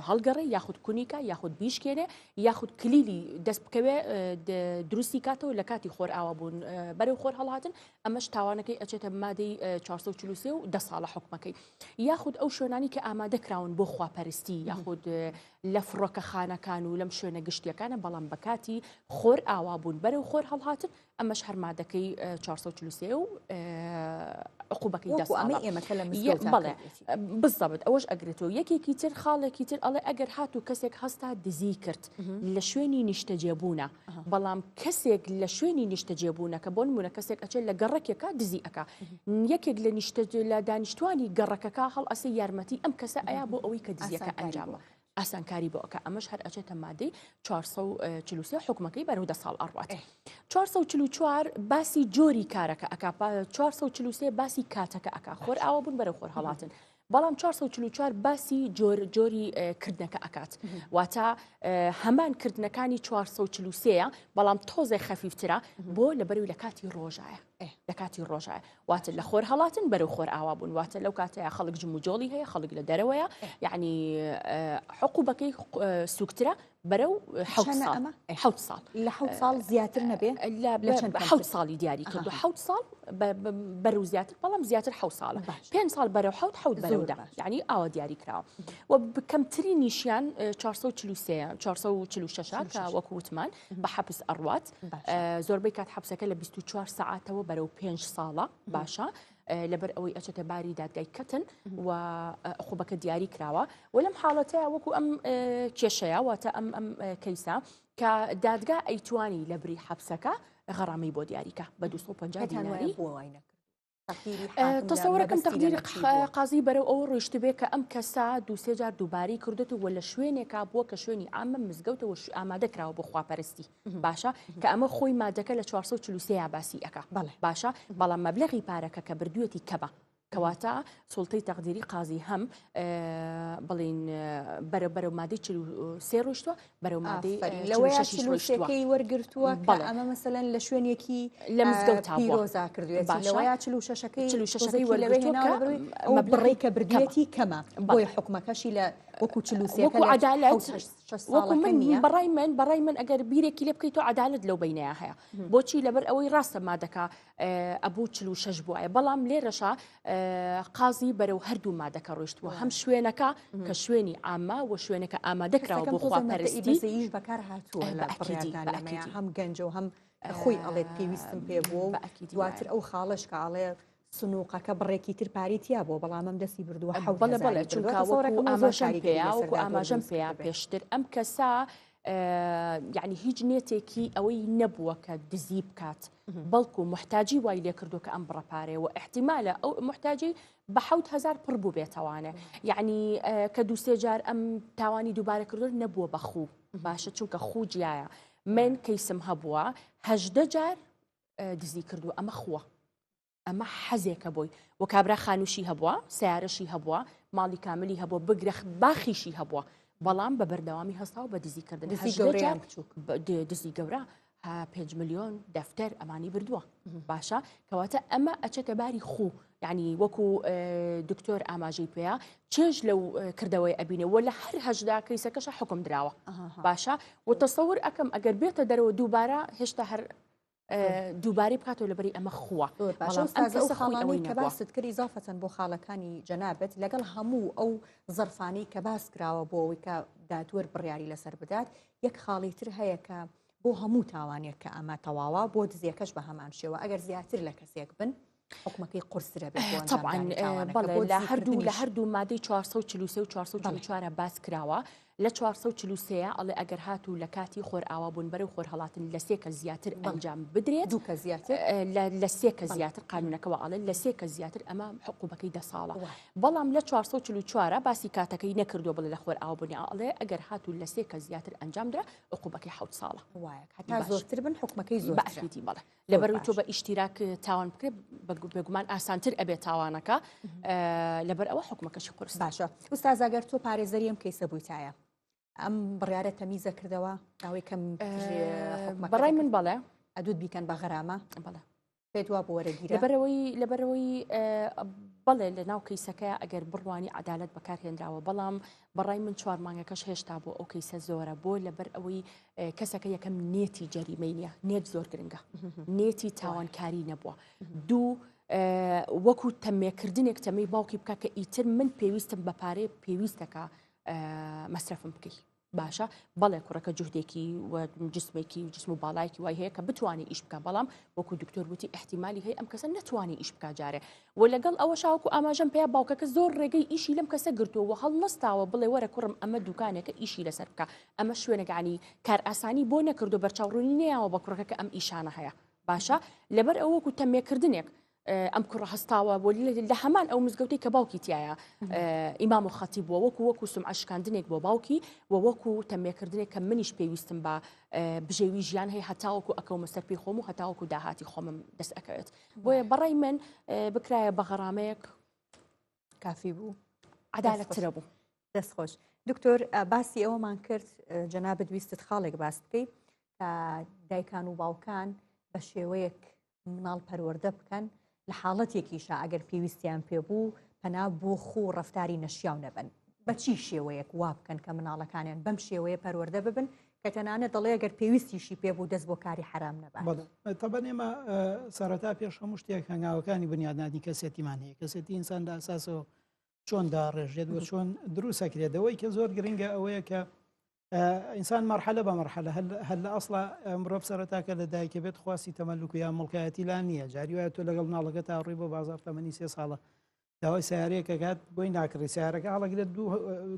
هەڵگەڕی یاخود کونیکە یاخود بیشکێنێ یاخود کلیلی دەست بکەوێ دروستی کاتەوە لە کاتی خۆر ئاوابوون بەرەو خۆر هەڵهاتن ئەمەش تاوانەکەی ئەچێتە مادەی 443 و 10 ساڵە حکومەکەی یاخود ئەو شوێنانی کە ئامادەکراون بۆ خواپەرستی یاخود لە فڕۆکە خانەکان و لەم شوێنە گشتیەکانە بەڵام بەکاتی خۆر ئاوابوون بەرەو خۆر هەڵهاتن ئەمەش هەرمادەکەی 443 و عقوبەکەی
ئەمە ئێمەکە لە
بڵێ بزەبت ئەوەش ئەگرێتەوە یەکێکی تر خاڵێکی تر ئەڵێ ئەگەر هاتوو کەسێک هەستا دزی کرد لە شوێنی نیشتەجێبوونە بەڵام کەسێک لە شوێنی نیشتەجێبوونە کە بۆ نمونە کەسێک ئەچێت لە گەڕەکێکە دزی ئەکا یەکێک لە دانیشتوانی گەڕەکەکە هەڵ ئەسی یارمەتی ئەم کەسە ئەیا بۆ ئەوەی کە دزیەکە ئەنجامە ئاسانکاری بۆ ئەکە ئەمەش هەر ئەچێتە مادەی 443 حکومەکەی بەرەو 10 ساڵ ئەڕوات 444 باسی جۆری کارەکە ئەکا 443 باسی کاتەکە ئەکا خۆر ئاوابوون بەرەو خۆر هەڵاتن بەڵام 444 باسی جۆری کردنەکە ئەکات واتە هەمان کردنەکانی 443 بەڵام تۆزێ خەفیفترە بۆ لە بەروی لە کاتی ڕۆژایە لە کاتی ڕۆژایە واتە لە خۆر هەڵاتن بەرەو خۆر ئاوابوون واتە لەو کاتەیە خەڵک جموجۆڵی هەیە خەڵک لە دەرەوەیە یعنی حقوبەکەی سوکترە بەرەو 7 ساڵ
لە 7 ساڵ زیاتر نەبێ
لە 7 ساڵی دیاری کردو 7 ساڵ بەرەو زیاتر بەڵام زیاتر 7 ساڵە 5 ساڵ بەرەو 7 بەرەودا یعنی ئاوە دیاری کراوە و بکەمتری نیشیان 446 کە وەکو وتمان بە حەبس ئەڕوات زۆربەی کات حەبسەکە لە 24 ساعاتەوە بەرەو 5 ساڵە باشە لەبەر ئەوەی ئەچێتە باری دادگای کەتن و عقوبەکە دیاری کراوە و لەم حاڵەتەیە وەکو ئەم کێشەیە واتە ئەم کەیسە کە دادگا ئەیتوانی لە بری حەبسەکە غەڕامی بۆ دیاریکە بە 250 دیناری تەسەوەرەکەم تەقدیری قازی بەرەو ئەوە ڕۆیشت بێ کە ئەم کەسا دووسێ جار دووباری کردێتەوە لە شوێنێکا بووە کە شوێنی ئامە مزگەوتەوە ئامادەکراوە بۆ خواپەرستی باشە کە ئەمە خۆی مادەکە لە 443 باسی ئەکا باشە بەڵام مەبلەغی پارەکە کە بردوێتی کەبە کەواتە سڵتەی تەقدیری قازی هەم بڵین بەرەو مادەی 43 ڕۆیشتووە بەرەو مادەی
لەوەیەکەی وەرگرتووە ئەمە مەسەلەن لە شوێنێکی
لە مزگەوت
پیرۆزا کردوێت لەوەیە 46ەکەی وەرگرتووە ئەو بڕێ کە بردوێتی کەمە بۆی حکومەکەشی لە وەکو 43
وەکو عەدالەت بەڕای من ئەگەر بیرێکی لێ بکەیت تۆ عەدالەت لەو بینەیە هەیە بۆچی لەبەر ئەوەی ڕاستە مادەکە ئەبوو 46 بووە بەڵام لێرەشە قازی بەرەو هەردوو مادەکە ڕۆیشتووە هەم شوێنەکە کە شوێنی ئامە و شوێنەکە ئامادەکراوە بۆ خواپەرستی
بەکار هاتووە هەم گەنج و هەم خۆی ئەڵێت پێویستم پێ بوو دواتر ئەو خاڵش کە ئاڵێ سنووقەکە بڕێکی تر پارێتیا بۆ بەڵامم دەستی بردووە
بەڵێ چونکە ئاماژەم پێیا و ئاماژەم پێیا پێشتر ئەم کەسا یعنی هیچ نێتێکی ئەوەی نەبووە کە دزی بکات بەڵکو محتاجی وای لێ کردو کە ئەم بڕەپارەیەوە احتیمالە ئەو محتاجی بە 7000 پڕ بوو بێتەوانێ یعنی کە دووسێ جار ئەم تاوانی دووبارە کردو نەبووە بە خوو باشە چونکە خوو جیایە من کەیسم هەبووە 18 جار دزی کردو ئەمە خووە ئەمە حەزێکە بۆی وە کابرا خانوشی هەبووە سیارەشی هەبووە ماڵی کاملی هەبووە بگرە باخیشی هەبووە بەڵام بە بەردەوامی هەستا و بە دزیکردن دزی گەورە 5 ملیۆن دەفتەر ئەمانی بردووە باشە کەواتە ئەمە ئەچێتە باری خوو یعنی وەکو دکتۆر ئاماژەی پێەیە چێژ لەو کردەوەی ئەبینێ وە لە هەر هەشدا کەیسەکەشە حکم دراوە باشە و تەسەور ئەەکەم ئەگەر بێتە دەرەوە دووبارە هێشتا هەر دووبارەی بکاتەوە لەبەری ئەمە خووە
خاڵانی کە باست کردی زافەتەن بۆ خاڵەکانی جەنابەت لەگەڵ هەموو ئەو زەرفانی کە باس کراوە بۆ ئەوەی کە دادوەر بڕیاری لەسەر بدات یەک خاڵی تر هەیە کە بۆ هەموو تاوانێک کە ئەمە تەواوە بۆ دزیەکەش بە هەمان شێوە ئەگەر زیاتر لە کەسێک بن حکومەکەی قورسرە بێت
طبعا بەڵێ لە هەردوو مادەی 443 و 444 باس کراوە لە 443 ئەڵێ ئەگەر هاتوو لە کاتی خۆر ئاوا بوون بەرەو خۆر هەڵاتن لە 3 کە زیاتر ئەنجام بدرێت
دوو کە زیاتر
لە 3 کە زیاتر قانونەکەەوە ئەڵێ لە 3 کە زیاتر ئەمە حقوبەکەی 10 ساڵە بەڵام لە 444 باسی کاتەکەی نەکردو بڵێ لە خۆر ئاوا بوونی ئەڵێ ئەگەر هاتوو لە 3 کە زیاتر ئەنجام درا عقوبەکەی 7 ساڵە
هەتا زۆرتر بن حکومەکەی زۆر
باشیتی بڵێ لەبەر تۆ بە ئیشتیراک تاوان بکرێت بێگومان ئاسانتر ئەبێت تاوانەکە لەبەر ئەوە حکومەکەشی قورس
باشە ئوستازاگەر تۆ پارێزەریم کەیسە بوویتایە ئەم بڕیارە تەمیزە کردەوە داوای کەم
بەڕای من بەڵێ
ئەدوت بیکەن بە غەرامە
بەڵێ
پێت وا بۆ وەرەگیرە
لەبەرەوەی بەڵێ لە ناو کەیسەکەی ئەگەر بڕوانی عدالت بەکارهێنراوە بەڵام بەڕای من 4 مانگەکەش هێشتا بۆ ئەو کەیسە زۆرە بۆ لەبەر ئەوەی کەسەکە یەکەم نێتی جەریمەی نییە نێت زۆر گرنگە نێتی تاوانکاری نەبووە دوو وەکو تەمێکردنێک تەمەی باوکی بکە کە ئیتر من پێویستم بە پارەی پێویستەکە مەسرفم بکەیت باشە بەڵێ کوڕەکە جوهدێکی و جسمێکی و جسم و باڵایکی وای هەیە کە بتوانێت ئیش بکە بەڵام وەکو دکتۆر وتی احتیمالی هەیە ئەم کەسە نەتوانێت ئیش بکە جارێ و لەگەڵ ئەوە شاوکو ئاماژەم پێیا باوکەکە زۆر ڕێگەی ئیشی لەم کەسە گرتووە هەڵ نستاوە بڵێ وەرە کوڕم ئەمە دوکانێکە ئیشی لەسەر بکە ئەمە شوێنەکانی کار ئاسانی بۆ نەکردو بەرچاوڕوونی نەیەوە بە کوڕەکە ئەم ئیشانە هەیە باشە لەبەر ئەوە وەکو تەمێکردنێک ئەم کوڕە هەستاوە بۆ لە هەمان ئەو مزگەوتی کە باوکی تایە ئیمام و خەتیب بووە وەکو سومعەشکاندنێک بۆ باوکی و وەکو تەمێکردنێک کە منیش پێویستم بە بژێوی ژیان هەیە هەتاوەکو ئەکەومە سەر پێی خۆم و هەتاوەکو داهاتی خۆمم دەست ئەەکەوێت بۆیە بەڕای من بکرایە بە غەرامەیەک
کافی بوو
عدالەتترە بوو
دەستخۆش دکتۆر باسی ئەوەمان کرد جەنابەت ویستت خاڵێک باس بکەیت تا دایکان و باوکان بە شێوەیەک مناڵ پەروەردە بکەن لە حاڵەتێکیشە ئەگەر پێویستیان پێبوو پەنا بۆ خۆ ڕەفتاری نەشیاو نەبن بەچی شێوەیەک وا بکەن کە مناڵەکانیان بەم شێوەیە پەروەردە ببن کە تەنانەت دەڵێ ئەگەر پێویستیشی پێبوو دەست بۆ کاری حرام نەبات
تەبەن ئێمە سەرەتا پێش هەموو شتێک هەنگاوەکانی بنیادنانی کەسێتیمان هەیە کەسێتی ئینسان لە ئاساسەوە چۆن داڕێژێت و چۆن دروستەکرێتەوەی کە زۆر گرنگە ئەوەیە کە ئینسان مرحلە بە مرحلە هەل لە ئەسڵا مرۆڤ سەرەتاکە لە دایکە بێت خواستی تەمەلوک و یان مڵکایەتی لا نییە جاری وایە تۆ لەگەڵ مناڵەکە تا ڕێی بۆ بازار تەمەنی 3 ساڵە داوای سیارەیەکە کات بۆی ناکڕی سیارەکە هەڵەگرێت دوو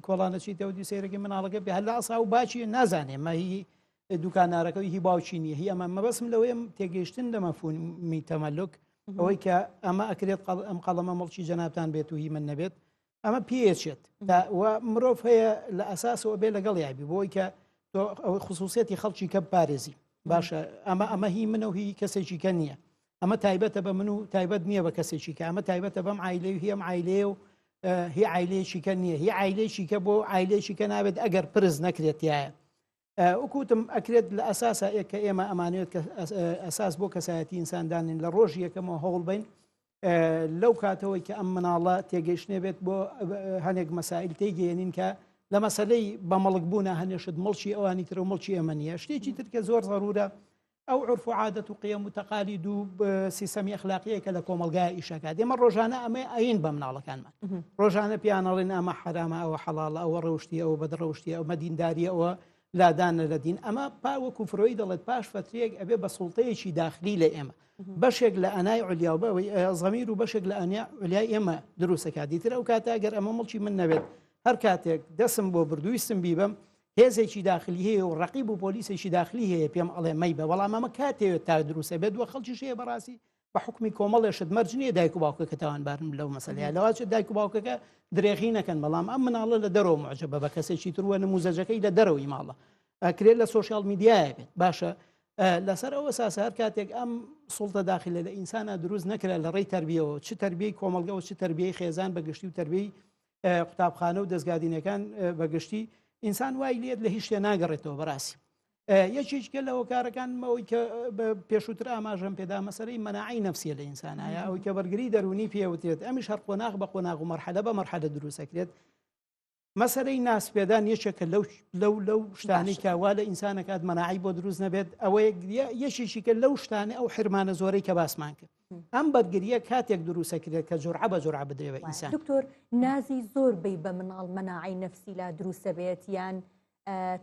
کۆڵانەچی تەودی سیرەکەی مناڵەکە بێ هەل لە ئەسا و باچی نازانێ ماهی دوکانارەکەی هی باوچی نییە هی ئەمە مەبەسم لەوەیە تێگەیشتن لە مەفهومی تەمەلوک ئەوەی کە ئەمە ئەکرێت ئەم قەڵەمە مەڵکی جەنابتان بێت و هی من نەبێت ئەمە پێچێت مرۆڤ هەیە لە ئەساسەوە بێ لەگەڵ یابی بۆی کە خصوصیەتی خەڵکی کە پارێزی باشە ئەمە هی منە و هی کەسێکی کە نییە ئەمە تایبەتە بە من و تایبەت نییە بە کەسێکی کە ئەمە تایبەتە بەم عیلێ و هیم عیلێ و هی عیلەیەکی کە نییە هی عیلێکی کە بۆ عیلێکی کە نابێت ئەگەر پرز نەکرێت یایە وەکوتم ئەکرێت لە ئەساسە کە ئێمە ئەمانوێت کە ئەساس بۆ کەسایەتی ئینساندانین لە ڕۆژ یەکەمەوە هەوڵ بین لەو کاتەوەی کە ئەم مناڵە تێگەیشتێ بێت بۆ هەنێک مەسائل تێگەێنین کە لە مەسلەی بە مەڵک بوونە هەنێشت مڵکی ئەوانی تر و مڵکی ئەمە نیە شتێکی ترکە زۆر ضرورە ئەو عرف و عادەت و قیەم و تەقالید و سیستەمی ئەخلاقیەکە لە کۆمەلگای ئیشەکە ئێمە ڕۆژانە ئەمە ئەین بە مناڵەکانمان ڕۆژانە پیانەڵێن ئەمە حرامە ئەوە حەڵاڵە ئەوە ڕەوشتی ئەوە بەدڕەوشتی ئەو مەدینداریە ئەوە لادانە لە دین ئەمە پاوەکو فرۆی دەڵێت پاش فترێک ئەبێ بە سوڵتەیەکی داخلی لە ئێمە بەشێک لە ئەنای علیا و بەوەی زەمیر و بەشێک لە ئەنیا علیای ئێمە دروستەکە دیتر ئەو کاتە ئەگەر ئەمە مڵکی من نەبێت هەر کاتێک دەسم بۆ بردوویستم بیبم هێزێکی داخلی هەیە و ڕقیب و پۆلیسێکی داخلی هەیە پێم ئەڵێ مەی بە وەڵام ئەمە کاتێت تا دروستە بێت وە خەڵکیش هەیە بەڕاستی بە حکمی کۆمەڵێشت مەرجنیە دایک و باوکەکە تاوانبارن لەو مەسەلەیە لەواچ دایک و باوکەکە درێغی نەکەن بەڵام ئەم مناڵە لە دەرەوە معجبە بە کەسێکی تروە نموزەجەکەی لە دەرەوەی ماڵە ئەکرێت لە سوۆشیال میدیایە بێت باشە لەسەر ئەوە ساسە هەر کاتێک ئەم سوڵتە داخلە لە ئینسانە دروست نەکرا لە ڕێی تربیەوە چ تربیەی کۆمەلگە و چ تربیەی خێزان بەگشتی و تربیەی قوتابخانە و دەستگادینەکان بەگشتی ئینسان وای لێت لە هیچ شتێ ناگەڕێتەوە بەڕاستی یەکێکە لە هۆکارەکانمەوەی کە پێشووتر ئاماژەم پێدا مەسەرەی مەناعی نەفسیە لە ئینسانایە ئەوەی کە بەرگری دەرونی پێوتێت ئەمیش هەر قۆناغ بە قۆناغ و مەرحەلە بە مەرحەلە دروستەکرێت مەسەرەی ناسپێدان یەکێکە لەو شتانی کاوا لە ئینسانەکات مەناعی بۆ دروست نەبێت ئەوەیە یەکێکیکە لەو شتانە ئەو حرمانە زۆرەی کە باسمان کرد ئەم بەرگریە کاتێک دروستەکرێت کە جورعە بە جورعە بدرێت بە ئینسان.
دکتۆر نازی زۆر بی بە مناڵ مەناعی نەفسی لا دروستە بێت یان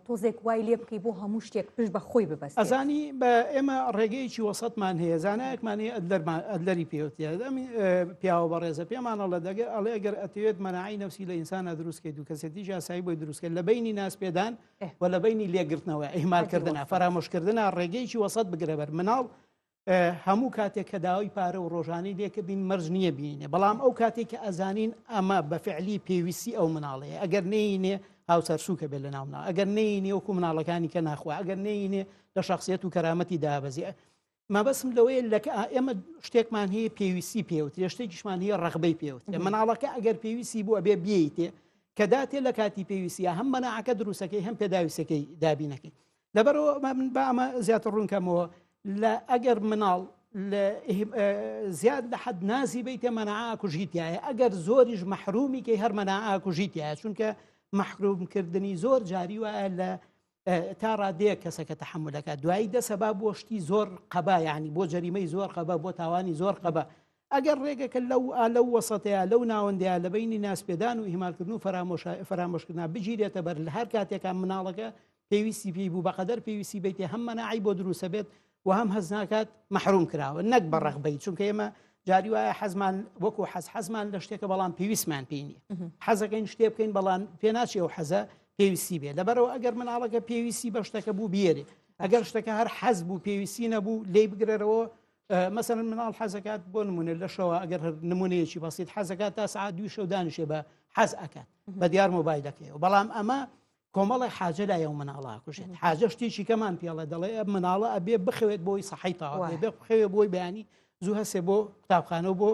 تۆزێک وای لێ بکەی بۆ هەموو شتێک پشت بە خۆی ببەست.
ئەزانی بە ئێمە ڕێگەیەکی وەسەتمان هەیە زانایەکمان هەیە ئەدلەری پێوتە پیاوە بەڕێزە پێمانەڵە دەگەر ئەڵێ ئەگەر ئەتەوێت مەناعی نەفسی لە ئینسانە دروستکەیت و کەسێتی جاسایی بۆی دروستکە لە بینی ناسپێدان و لە بینی لێگرتنەوە ئیهمالکردنە فەرامۆشکردنە ڕێگەیەکی وەسەت بگرە بەر مناڵ هەموو کاتێک کە داوای پارە و ڕۆژانەی لێکردین مەرج نییە بینێ بەڵام ئەو کاتێک کە ئەزانین ئەمە بە فعلی پێویستی ئەو مناڵەیە ئەگەر نینێ هاوسەرسووکە بێت لە ناونا ئەگەر نینێ وەکو مناڵەکانی کە ناخوا ئەگەر نینێ لە شخصیت و کەرامەتی دابەزیە مەبەسم لەوەیە لە ئێمە شتێکمان هەیە پێویستی پێوت شتێکیشمان هەیە ڕەغبەی پێوت مناڵەکە ئەگەر پێویستی بوو ئەبێ بێیتێ کە داتێ لە کاتی پێویستە هەم مەناعەکە دروستەکەی هەم پێداویستەکەی دابینەکەی لەبەرەوە من بە ئەمە زیاتر ڕوونکەمەوە لە ئەگەر مناڵ زیاد لە حد نازی بیتێ مەناعە کوژیتایە ئەگەر زۆریش مەحرومی کەی هەر مەناعە کوژیتایە چونکە محرومکردنی زۆر جاری وایە لە تا ڕادەیە کەسەکە تەحملەکە دوایی دەسەبا بۆ شتی زۆر قەبا یعنی بۆ جەریمەی زۆر قەبە بۆ تاوانی زۆر قەبە ئەگەر ڕێگەکە لەو وەسەتەیە لەو ناوەندەیە لە بینی ناسپێدان و ئیهمالکردن و فرامۆشکردن بگیرێتە بەر لە هەر کاتێکان مناڵەکە پێویستی پێی بوو بەقەدەر پێویستی بیتێ هەم مەناعی بۆ دروستە بێت و هەم هەز ناکات مەحروم کراوە نەک بە ڕەغبەی چونکە ئێمە جاری وایە حەزمان وەکو حەزمان لە شتێکە بەڵام پێویستمان پێی نییە حەزەکەین شتێ بکەین بەڵام پێ ناچێ و حەزە پێویستی بێت لەبەرەوە ئەگەر مناڵەکە پێویستی بە شتەکە بوو بێرێ ئەگەر شتەکە هەر حەز بوو پێویستی نەبوو لێ بگرێرەوە مەسەرەن مناڵ حەزەکات بۆ نمونە لەشەوە ئەگەر نمونەیەکی بەسیط حەزەکات تا سعات 2 شەو دانیشێ بە حەز ئەکات بە دیار مۆبایلەکەیەوە بەڵام ئەمە کۆمەڵی حاجە لایە و مناڵە کوژێت حاجە شتێکی کەمان پێڵە دەڵێ مناڵە ئەبێ بخەوێت بۆی سەحیتەوە بێ بخەوێت بۆی بەیانی زوو هەسێ بۆ قوتابخانە و بۆ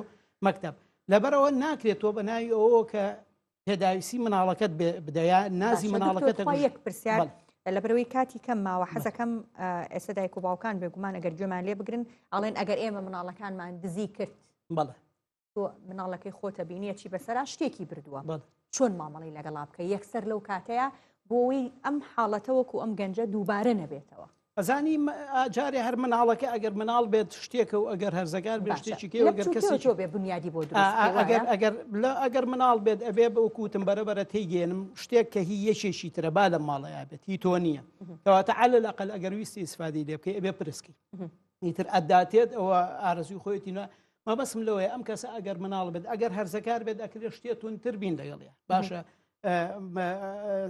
مەکتەب لەبەرەوە ناکرێتەوە بە ناوی ئەوە کە پێداویستی مناڵەکەت بدەیە نازی مناڵەکەت
یەک پرسیار لەبەرەوەی کاتی کەم ماوە حەزەکەم ئێستا دایک و باوکان بێگومان ئەگەر گوێمان لێ بگرن ئەڵێن ئەگەر ئێمە مناڵەکانمان دزی کرد
بەڵێ
تۆ مناڵەکەی خۆتە بینیە چی بەسەرا شتێکی بردووە چۆن مامەڵی لەگەڵا بکە یەکسەر لەو کاتەیە بۆی ئەم حاڵەتەوەکو ئەم گەنجە دووبارە نەبێتەوە
ئەزانی جارێ هەر مناڵەکە ئەگەر مناڵ بێت شتێکە و ئەگەر هەرزەکار بێ شتێکی کێ
بێ بنیادی بۆ
ئەگەر مناڵ بێت ئەبێ بەوکوتم بەرەبەرە تێیگەێنم شتێک کە هی یەکێکی ترە با لە ماڵەیە بێت هی تۆ نییە کەواتە عەلە لەقەل ئەگەر ویستی ئیسفادی لێ بکەی ئەبێ پرسکی ئیتر ئەداتێت ئەوە ئارەزوی خۆیەتی نوە مەبەسم لەوەیە ئەم کەسە ئەگەر مناڵ بێت ئەگەر هەرزەکار بێت ئەکرێ شتێتون تر بین لەگەڵیە باشە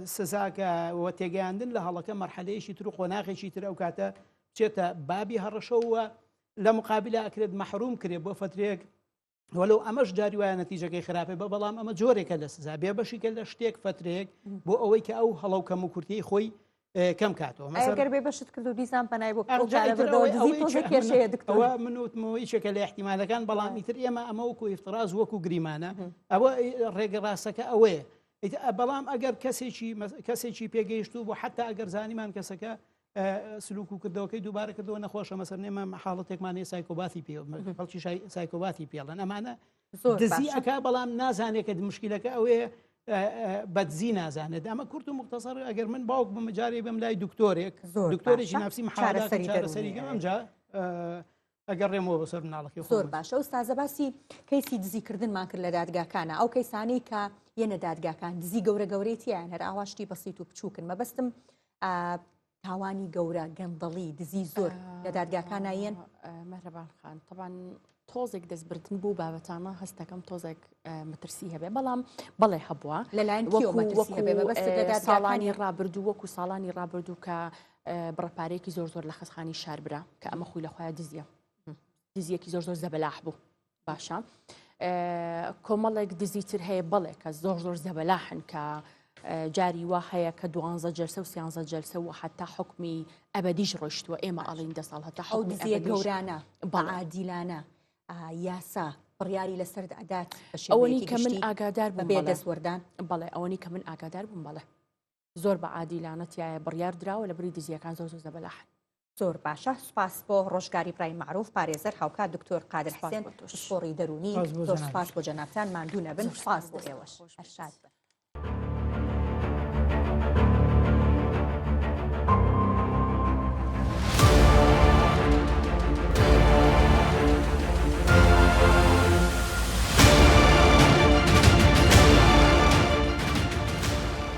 سزاکە وە تێگەیاندن لە هەڵەکە مەرحەلەیەشی تر و قۆناغێکی تر ئەو کاتە بچێتە بابی هەڕەشەوە لە مقابلە ئەکرێت مەحروم کرێت بۆ فترێک وەلو ئەمەش جاری وایە نەتیجەکەی خراپێ بە بەڵام ئەمە جۆرێکە لە سزا بێ بەشیکە لە شتێک فترێک بۆ ئەوەی کە ئەو هەڵەو کەم و کورتی خۆی کەم کاتەوە
ئەگەر بێ بەشت کرد و دیسان پەنای بۆ
ئەوە منوتمەوەیچێکە لە احتیمالەکان بەڵام ئیتر ئێمە ئەمە وەکو ئیفتراز وەکو گریمانە ئەوە ڕێگە ڕاستەکە ئەوەیە بەڵام ئەگەر کەسێکی پێگەیشتو بۆ حتا ئەگەر زانیمان کەسەکە سلوک و کردەوەکەی دووبارە کردەوە نەخۆشە مەسەر نێمە حاڵەتێکمانەیە سایکۆباتی پێڵکی سایکۆباتی پێڵەن ئەمانە دزی ئەکا بەڵام نازانێت کە مشکلەکە ئەوەیە بەدزی نازانێت ئەمە کورت و مختصر ئەگەر من باوک بمەجارێ بم لای دکتۆرێک دکتۆرێکی نفسی محاولەسەریگەم ئەمجا ئەگەڕێمەوە بەسەر مناڵەکەی
زۆر باشە ئوستازە باسی کەیسی دزیکردنمان کرد لە دادگاکانە ئەو کەیسانەی کە یەنە دادگاکان دزی گەورە گەورەیەتیان هەر ئاواشتی بەسیت و بچووکن مەبەستم تاوانی گەورە گەندەڵی دزی زۆر لە دادگاکانە یەن
مەهرەبانخان طبعاً تۆزێک دەستبردن بوو بابەتانە هەستەکەم تۆزێک مەترسی هەبێ بەڵام بەڵێ هەبووە
لەلایەن
ساڵانی ڕابردوو وەکو ساڵانی ڕابردوو کە بڕەپارێکی زۆر زۆر لە خەسخانی شاربرا کە ئەمە خۆی لە خۆیان دزیەکی زۆر زۆر زەبەلاح بوو باشە کۆمەڵێک دزیتر هەیە بەڵێ کە زۆر زۆر زەبەلاحن کە جاری وا هەیە کە 12 جلسە و 13 جلسە و حتا حکمی ئەبدیش ڕۆیشتووە ئێمە ئەڵین 10 ساڵ هەتا
ئەو دزیە گەورانە
بەڵێ.
عادیلانە یاسا بڕیاری لەسەر ئەدات
ئەوەنی کە من ئاگادار بووم
بێ دەستوەردان
بەڵێ ئەوەنی کە من ئاگادار بووم بەڵێ زۆر بە عادیلانەتیایە بڕیار دراوە لە بری دزیەکان زۆر زۆر زەبەلاحن.
زۆر باشە سوپاس بۆ ڕۆژگاری پرای معروف پارێزەر هاوکات دکتۆر قادر حسێن سپۆڕی دەرونی زۆر سپاس بۆ جەنابتان ماندوو نەبن سپاس بۆ ئێوەش هەرشاد بن.